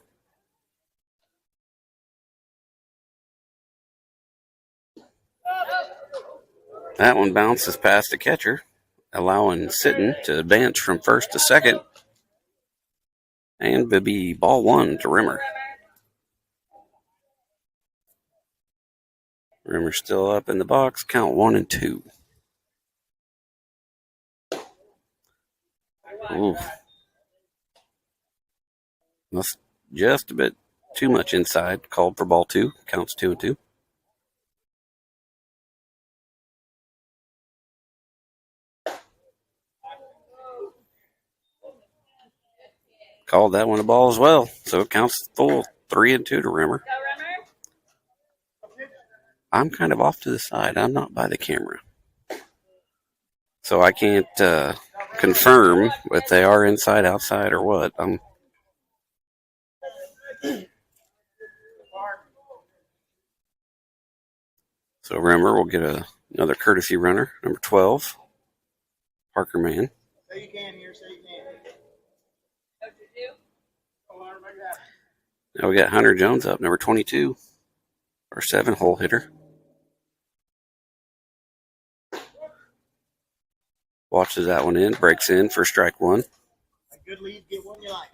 S1: That one bounces past the catcher, allowing Sitton to advance from first to second. And it'll be ball 1 to Rimmer. Rimmer's still up in the box. Count 1-2. Ooh. That's just a bit too much inside. Called for ball 2. Counts 2-2. Called that one a ball as well. So it counts full 3-2 to Rimmer. I'm kind of off to the side. I'm not by the camera. So I can't confirm if they are inside, outside, or what. So Rimmer will get another courtesy runner, number 12, Parker Man.
S2: So you can here, so you can.
S1: Now we got Hunter Jones up, number 22, our 7-hole hitter. Watches that one in, breaks in for strike one.
S2: A good lead, get one you like.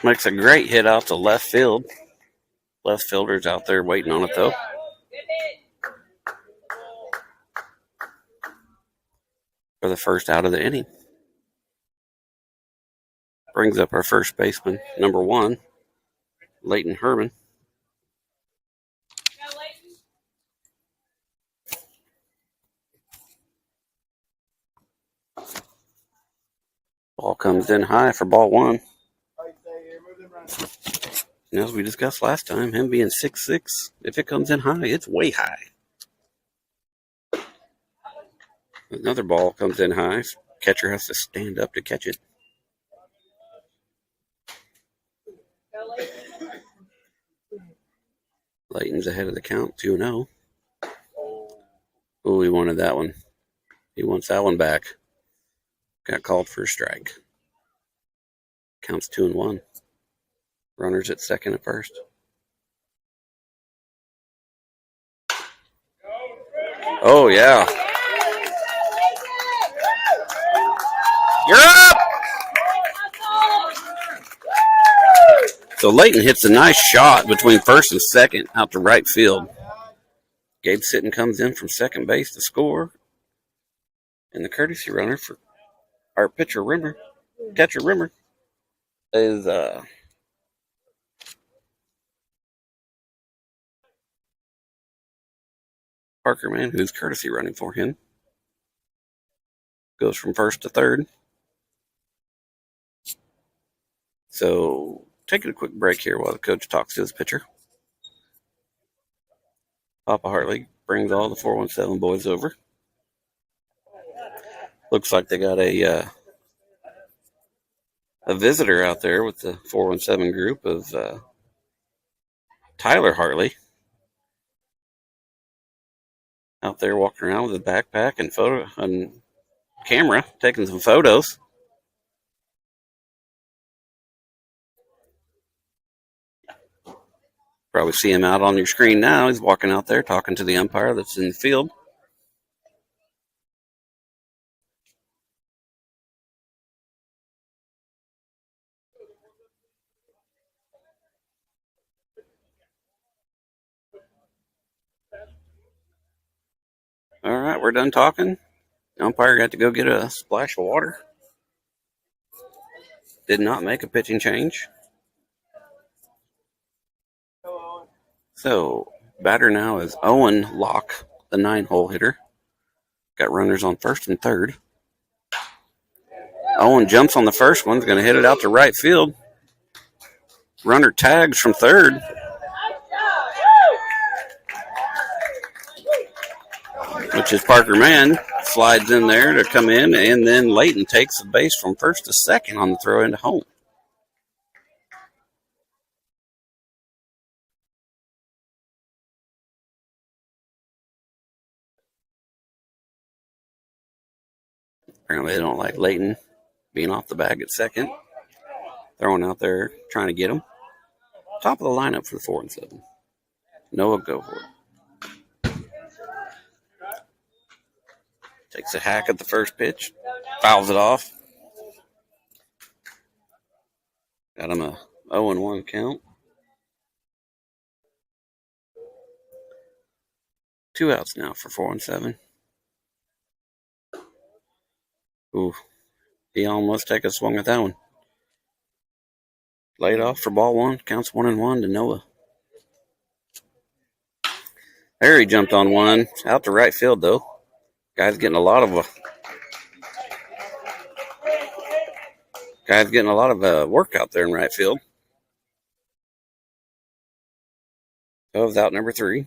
S1: Makes a great hit out to left field. Left fielder's out there waiting on it, though. For the first out of the inning. Brings up our first baseman, number 1, Leighton Herman. Ball comes in high for ball 1. And as we discussed last time, him being 6'6", if it comes in high, it's way high. Another ball comes in high. Catcher has to stand up to catch it. Leighton's ahead of the count, 2-0. Oh, he wanted that one. He wants that one back. Got called for a strike. Counts 2-1. Runners at second and first. Oh, yeah. You're up! So Leighton hits a nice shot between first and second out to right field. Gabe Sitton comes in from second base to score. And the courtesy runner for our catcher Rimmer, is Parker Man, who's courtesy running for him. Goes from first to third. So taking a quick break here while the coach talks to his pitcher. Papa Hartley brings all the 417 boys over. Looks like they got a visitor out there with the 417 group of Tyler Hartley. Out there walking around with a backpack and camera, taking some photos. Probably see him out on your screen now. He's walking out there talking to the umpire that's in the field. All right, we're done talking. The umpire got to go get a splash of water. Did not make a pitching change. So, batter now is Owen Locke, the 9-hole hitter. Got runners on first and third. Owen jumps on the first one. He's going to hit it out to right field. Runner tags from third. Which is Parker Man. Slides in there to come in, and then Leighton takes the base from first to second on the throw into home. Apparently they don't like Leighton being off the bag at second. Throwing out there, trying to get him. Top of the lineup for the 4-7. Noah, go for it. Takes a hack at the first pitch. Fouls it off. Got him a 0-1 count. 2 outs now for 4-7. Ooh, he almost take a swing at that one. Laid off for ball 1. Counts 1-1 to Noah. There he jumped on one. Out to right field, though. Guy's getting a lot of work out there in right field. That was out number 3.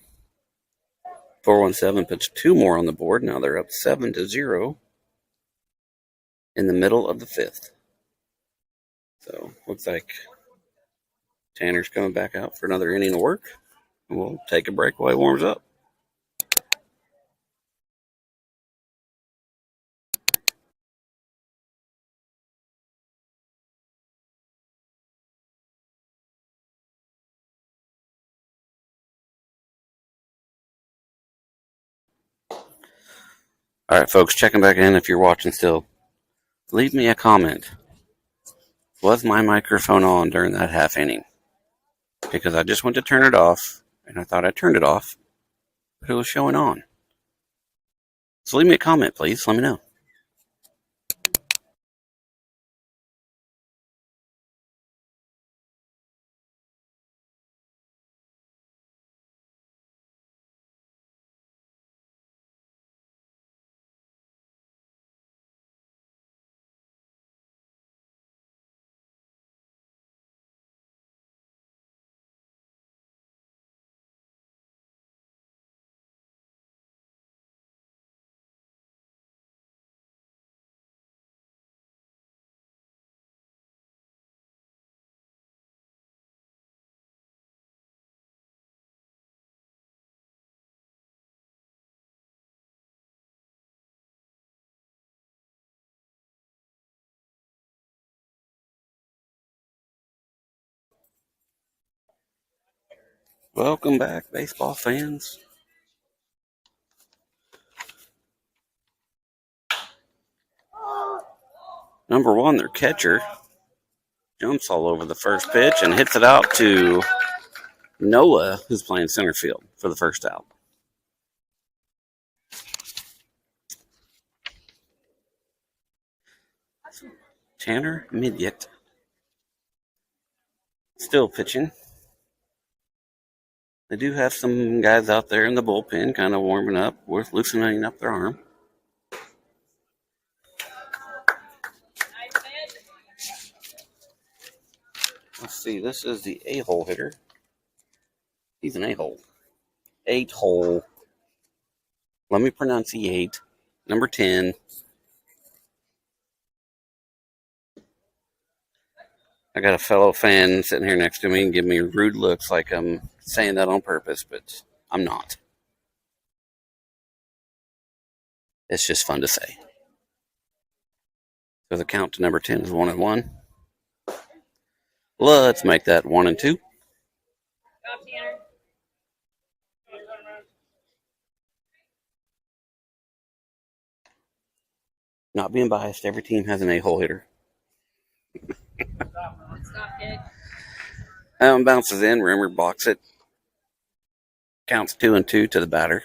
S1: 417 puts 2 more on the board. Now they're up 7-0 in the middle of the 5th. So looks like Tanner's coming back out for another inning of work. And we'll take a break while he warms up. All right, folks, checking back in. If you're watching still, leave me a comment. Was my microphone on during that half inning? Because I just went to turn it off, and I thought I turned it off, but it was showing on. So leave me a comment, please. Let me know. Welcome back, baseball fans. Number one, their catcher jumps all over the first pitch and hits it out to Noah, who's playing center field for the first out. Tanner Midget still pitching. They do have some guys out there in the bullpen kind of warming up, worth loosening up their arm. Let's see, this is the a-hole hitter. He's an a-hole. 8-hole. Let me pronunciate. Number 10. I got a fellow fan sitting here next to me and giving me rude looks like I'm saying that on purpose, but I'm not. It's just fun to say. So the count to number 10 is 1-1. Let's make that 1-2. Not being biased, every team has an a-hole hitter. Bounces in, Rimmer blocks it. Counts 2-2 to the batter.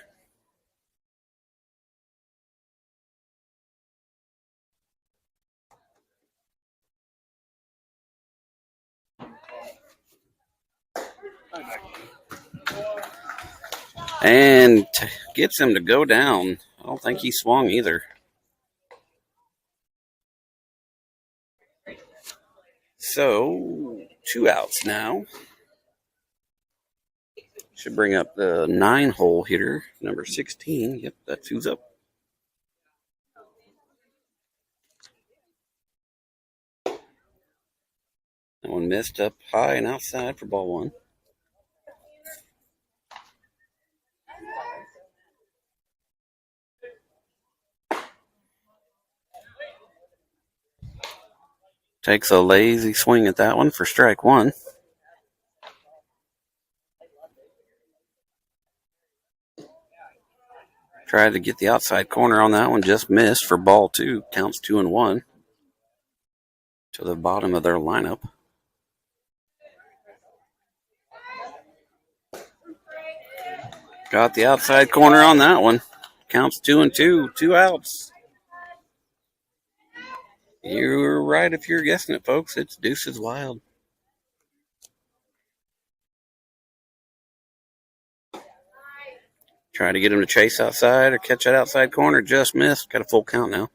S1: And gets him to go down. I don't think he swung either. So, 2 outs now. Should bring up the 9-hole hitter, number 16. Yep, that's who's up. That one missed up high and outside for ball 1. Takes a lazy swing at that one for strike 1. Tried to get the outside corner on that one, just missed for ball 2. Counts 2-1 to the bottom of their lineup. Got the outside corner on that one. Counts 2-2, 2 outs. You're right if you're guessing it, folks. It's Deuces Wild. Try to get him to chase outside or catch that outside corner. Just missed. Got a full count now.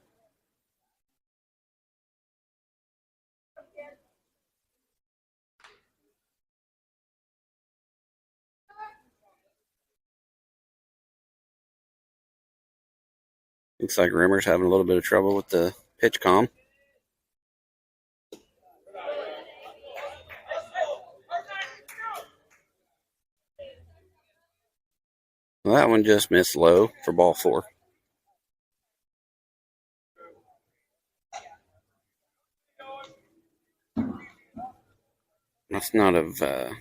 S1: Looks like Rimmer's having a little bit of trouble with the pitch comm. Well, that one just missed low for ball 4. Must not have had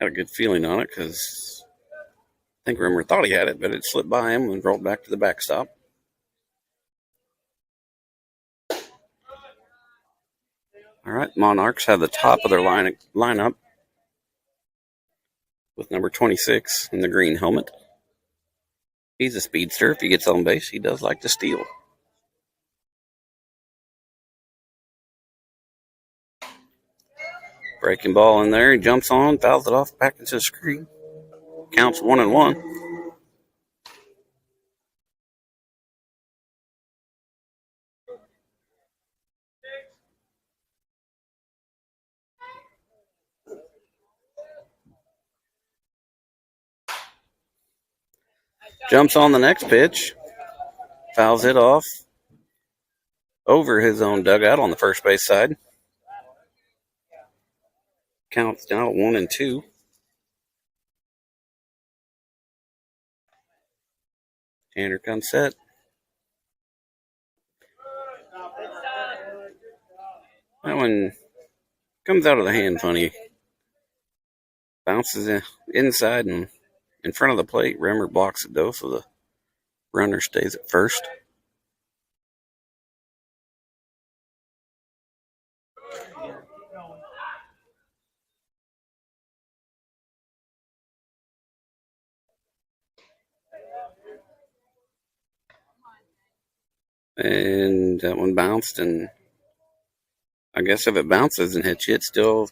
S1: a good feeling on it because I think Rimmer thought he had it, but it slipped by him and rolled back to the backstop. All right, Monarchs have the top of their lineup with number 26 in the green helmet. He's a speedster. If he gets on base, he does like to steal. Breaking ball in there. He jumps on, fouls it off back into the screen. Counts 1-1. Jumps on the next pitch. Fouls it off over his own dugout on the first base side. Counts down at 1-2. Tanner comes set. That one comes out of the hand funny. Bounces inside and in front of the plate. Rimmer blocks it though, so the runner stays at first. And that one bounced, and I guess if it bounces and hits you, it still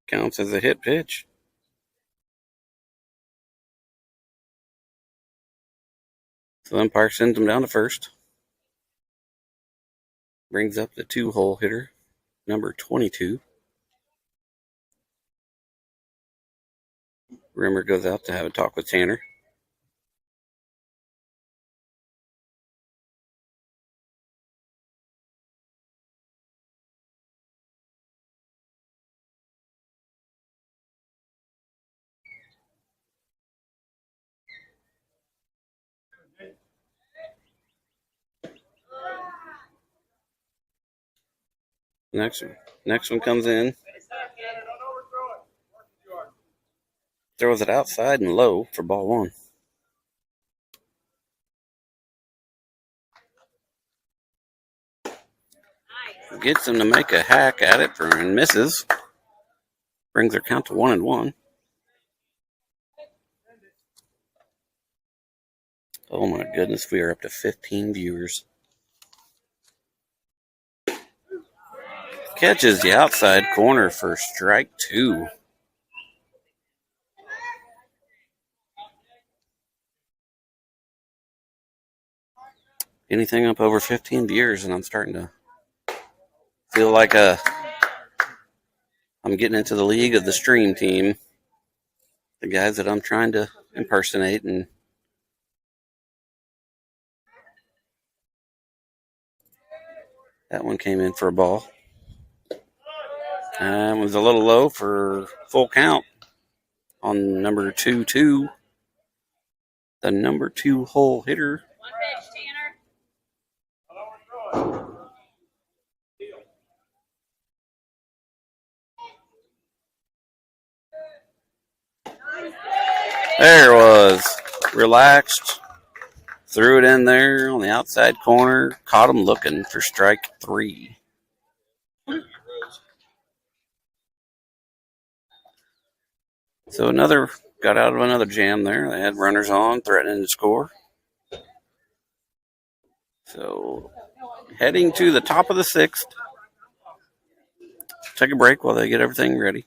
S1: counts as a hit pitch. So the umpire sends him down to first. Brings up the 2-hole hitter, number 22. Rimmer goes out to have a talk with Tanner. Next one comes in. Throws it outside and low for ball 1. Gets him to make a hack at it and misses. Brings their count to 1-1. Oh my goodness, we are up to 15 viewers. Catches the outside corner for strike 2. Anything up over 15 viewers, and I'm starting to feel like I'm getting into the league of the stream team. The guys that I'm trying to impersonate, and that one came in for a ball. It was a little low for full count on number 2-2. The number 2-hole hitter.
S3: One pitch, Tanner.
S1: There it was. Relaxed. Threw it in there on the outside corner. Caught him looking for strike 3. So got out of another jam there. They had runners on, threatening to score. So heading to the top of the 6th. Take a break while they get everything ready.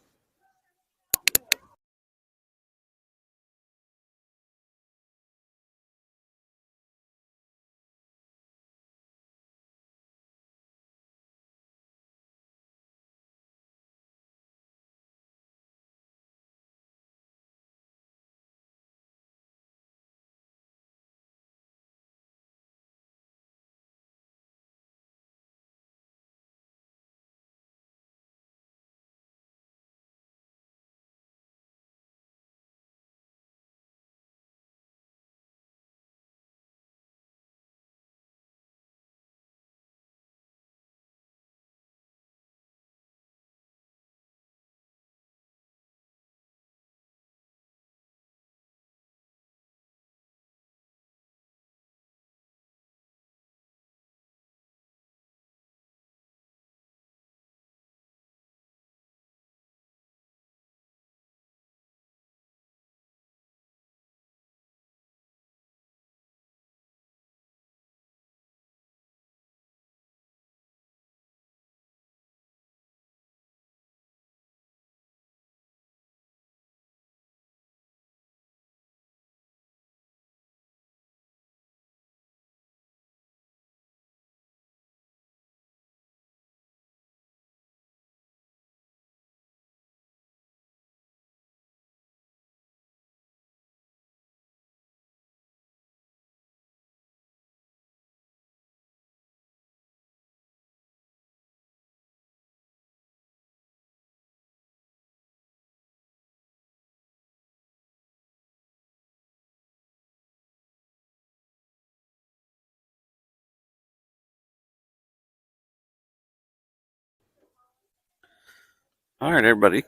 S1: All right, everybody.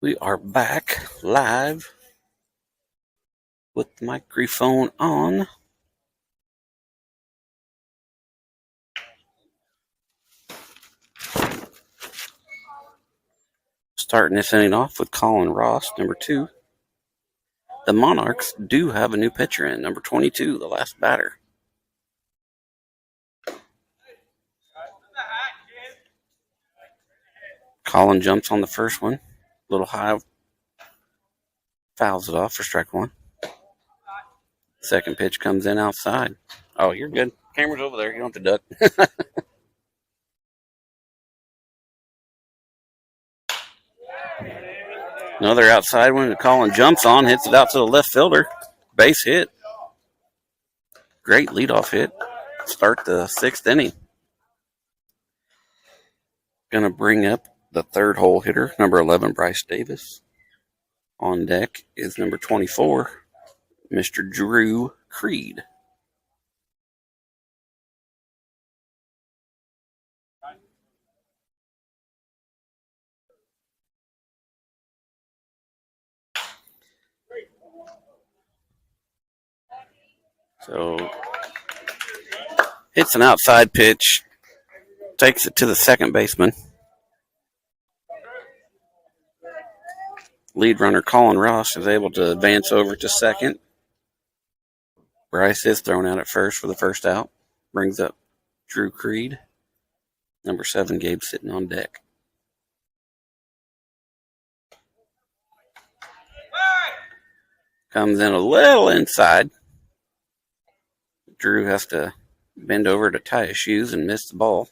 S1: We are back live with the microphone on. Starting this inning off with Colin Ross, number 2. The Monarchs do have a new pitcher in, number 22, the last batter. Colin jumps on the first one. A little high. Fouls it off for strike 1. Second pitch comes in outside. Oh, you're good. Camera's over there. You don't have to duck. Another outside one that Colin jumps on, hits it out to the left fielder. Base hit. Great leadoff hit. Start the 6th inning. Going to bring up the third hole hitter, number 11, Bryce Davis. On deck is number 24, Mr. Drew Creed. So, hits an outside pitch, takes it to the second baseman. Lead runner Colin Ross is able to advance over to second. Bryce is thrown out at first for the first out. Brings up Drew Creed. Number 7, Gabe sitting on deck. Comes in a little inside. Drew has to bend over to tie his shoes and miss the ball.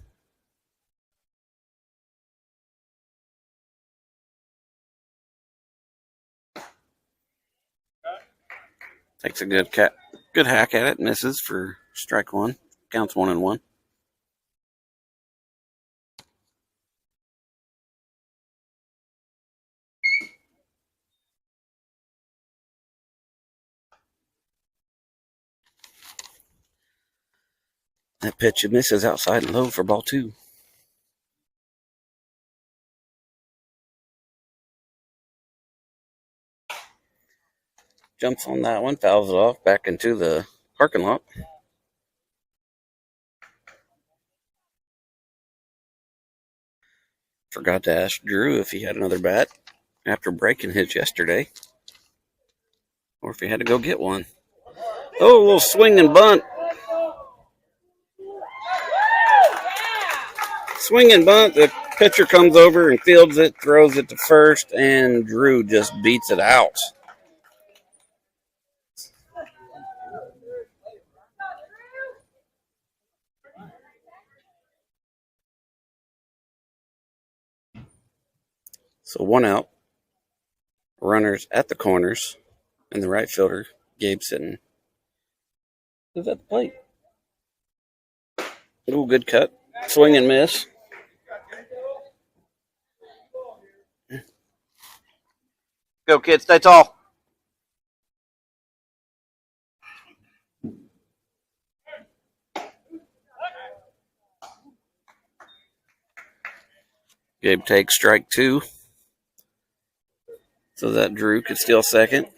S1: Takes a good hack at it, misses for strike 1. Counts 1-1. That pitch misses outside and low for ball 2. Jumps on that one, fouls it off back into the parking lot. Forgot to ask Drew if he had another bat after breaking his yesterday, or if he had to go get one. Oh, a little swing and bunt. Swing and bunt. The pitcher comes over and fields it, throws it to first, and Drew just beats it out. So 1 out. Runners at the corners, and the right fielder, Gabe sitting. Is at the plate. Ooh, good cut. Swing and miss. Go, kids. Stay tall. Gabe takes strike 2. So that Drew could steal second.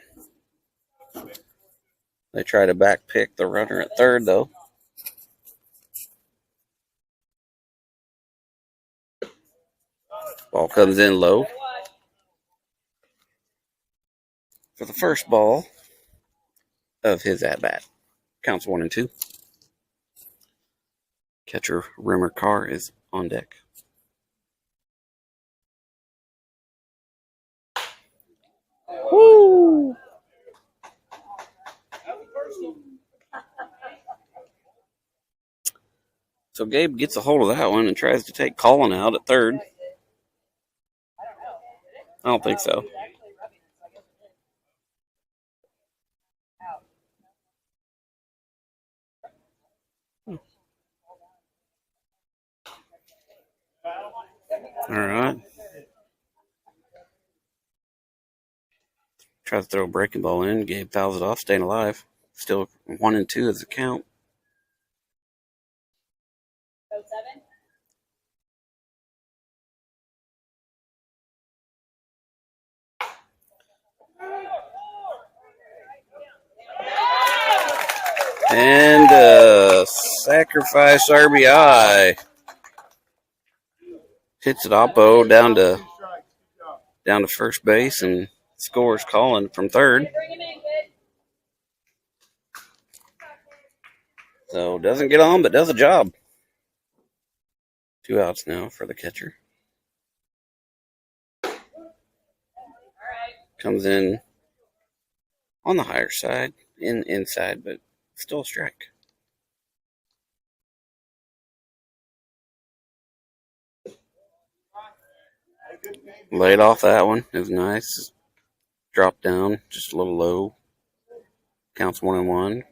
S1: They try to back pick the runner at third, though. Ball comes in low. For the first ball of his at-bat. Counts 1-2. Catcher Rimmer Carr is on deck. Woo! So Gabe gets a hold of that one and tries to take Colin out at third. I don't think so. All right. Tries to throw a breaking ball in. Gabe fouls it off, staying alive. Still 1-2 is the count. And sacrifice RBI. Hits it oppo down to first base and scores Colin from third. So doesn't get on, but does a job. 2 outs now for the catcher. Comes in on the higher side, inside, but still a strike. Laid off that one. It was nice. Dropped down just a little low. Counts 1-1.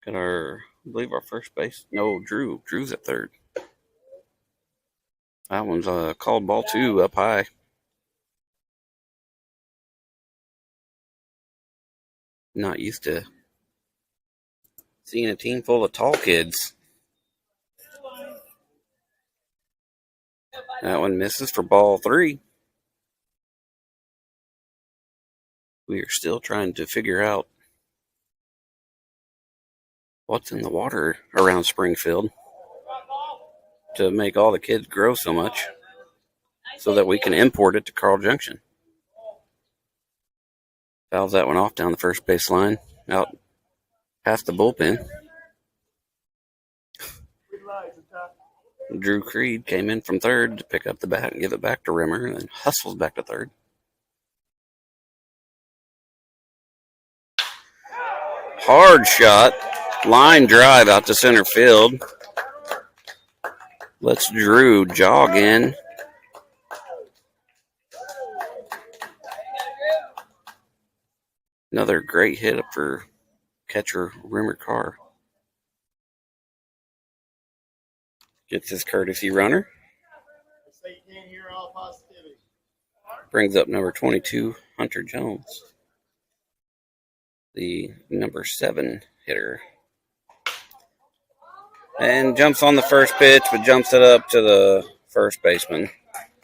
S1: Got I believe our first base. No, Drew. Drew's at third. That one's called ball 2 up high. Not used to seeing a team full of tall kids. That one misses for ball 3. We are still trying to figure out what's in the water around Springfield to make all the kids grow so much so that we can import it to Carl Junction. Fouls that one off down the first base line, out past the bullpen. Drew Creed came in from third to pick up the bat and give it back to Rimmer, and then hustles back to third. Hard shot, line drive out to center field. Lets Drew jog in. Another great hit up for catcher Rimmer Carr. Gets his courtesy runner. Brings up number 22, Hunter Jones, the number 7 hitter. And jumps on the first pitch, but jumps it up to the first baseman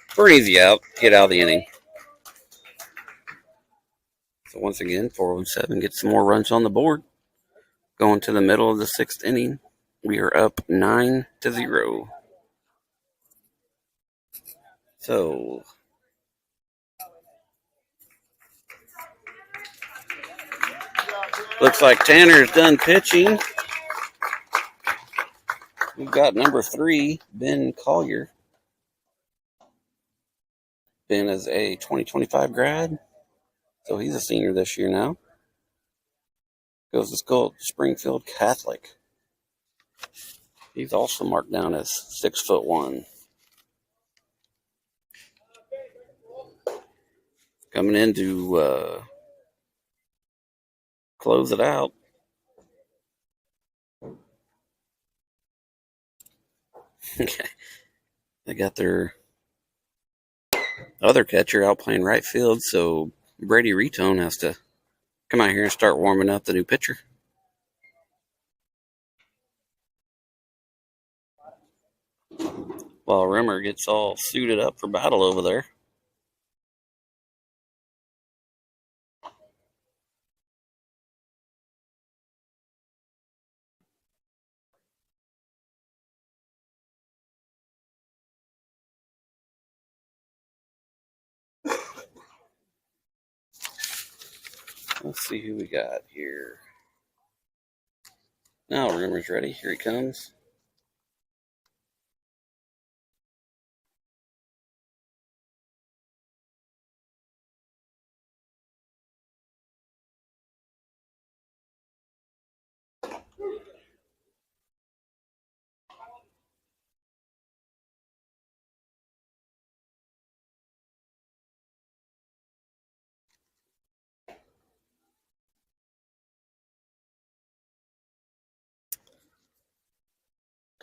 S1: for an easy out. Get out of the inning. So once again, 417 gets some more runs on the board. Going to the middle of the 6th inning. We are up 9-0. So looks like Tanner's done pitching. We've got number 3, Ben Collier. Ben is a 2025 grad, so he's a senior this year now. Goes to school at Springfield Catholic. He's also marked down as 6'1". Coming in to close it out. Okay. They got their other catcher out playing right field, so Brady Retone has to come out here and start warming up the new pitcher. While Rimmer gets all suited up for battle over there. Let's see who we got here. Now Rimmer's ready. Here he comes.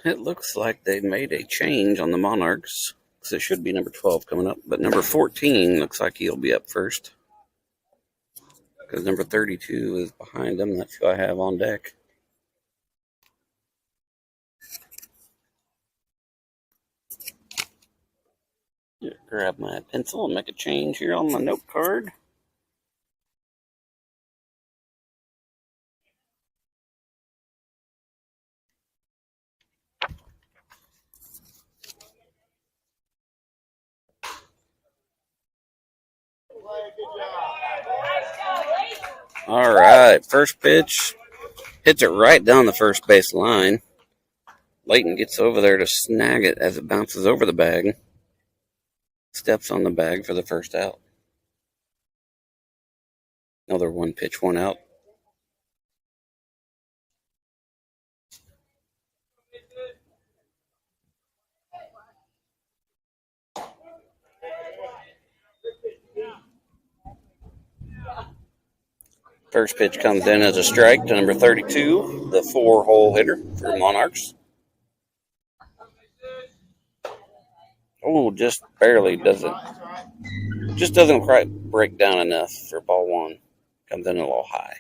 S1: It looks like they've made a change on the Monarchs. So it should be number 12 coming up, but number 14 looks like he'll be up first. Because number 32 is behind him. That's who I have on deck. Grab my pencil and make a change here on my note card. All right, first pitch. Hits it right down the first base line. Layton gets over there to snag it as it bounces over the bag. Steps on the bag for the first out. Another one pitch, one out. First pitch comes in as a strike to number 32, the 4-hole hitter for Monarchs. Oh, just barely doesn't. Just doesn't quite break down enough for ball one. Comes in a little high.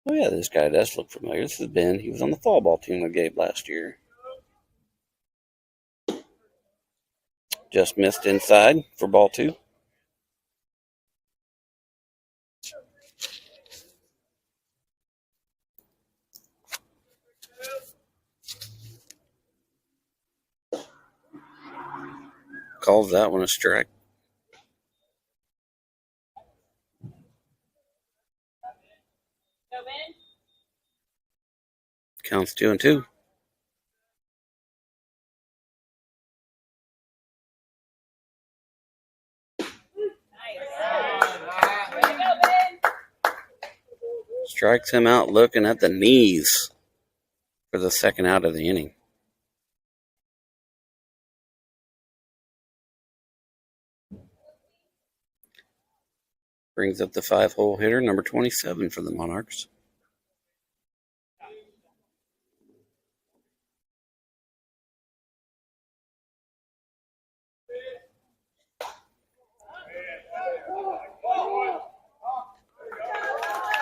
S1: Oh yeah, this guy does look familiar. This is Ben. He was on the fall ball team with Gabe last year. Just missed inside for ball two. Calls that one a strike. Counts 2-2. Strikes him out looking at the knees for the second out of the inning. Brings up the 5-hole hitter, number 27 for the Monarchs.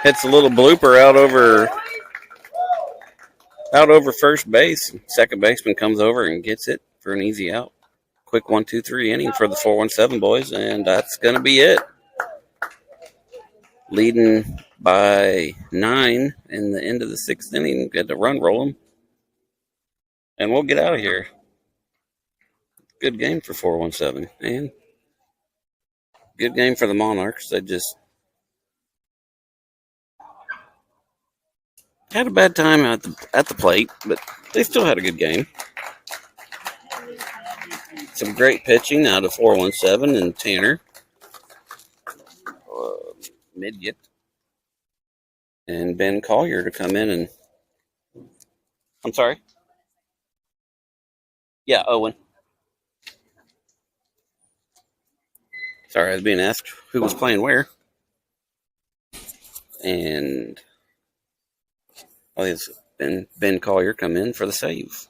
S1: Hits a little blooper out over first base. Second baseman comes over and gets it for an easy out. Quick 1-2-3 inning for the 417 boys, and that's going to be it. Leading by 9 in the end of the 6th inning. Get the run rolling. And we'll get out of here. Good game for 417. And good game for the Monarchs. They just had a bad time at the plate, but they still had a good game. Some great pitching out of 417 and Tanner. Midget. And Ben Collier to come in and... I'm sorry? Yeah, Owen. Sorry, I was being asked who was playing where. And it's Ben Collier come in for the save.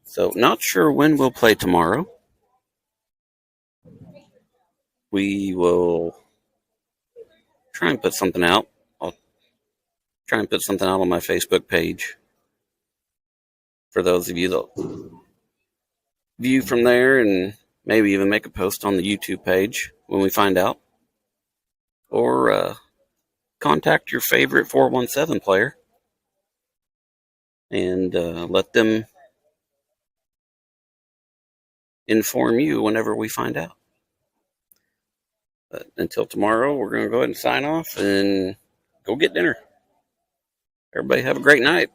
S1: So not sure when we'll play tomorrow. We will try and put something out. I'll try and put something out on my Facebook page for those of you that view from there, and maybe even make a post on the YouTube page when we find out. Or contact your favorite 417 player and let them inform you whenever we find out. But until tomorrow, we're going to go ahead and sign off and go get dinner. Everybody have a great night.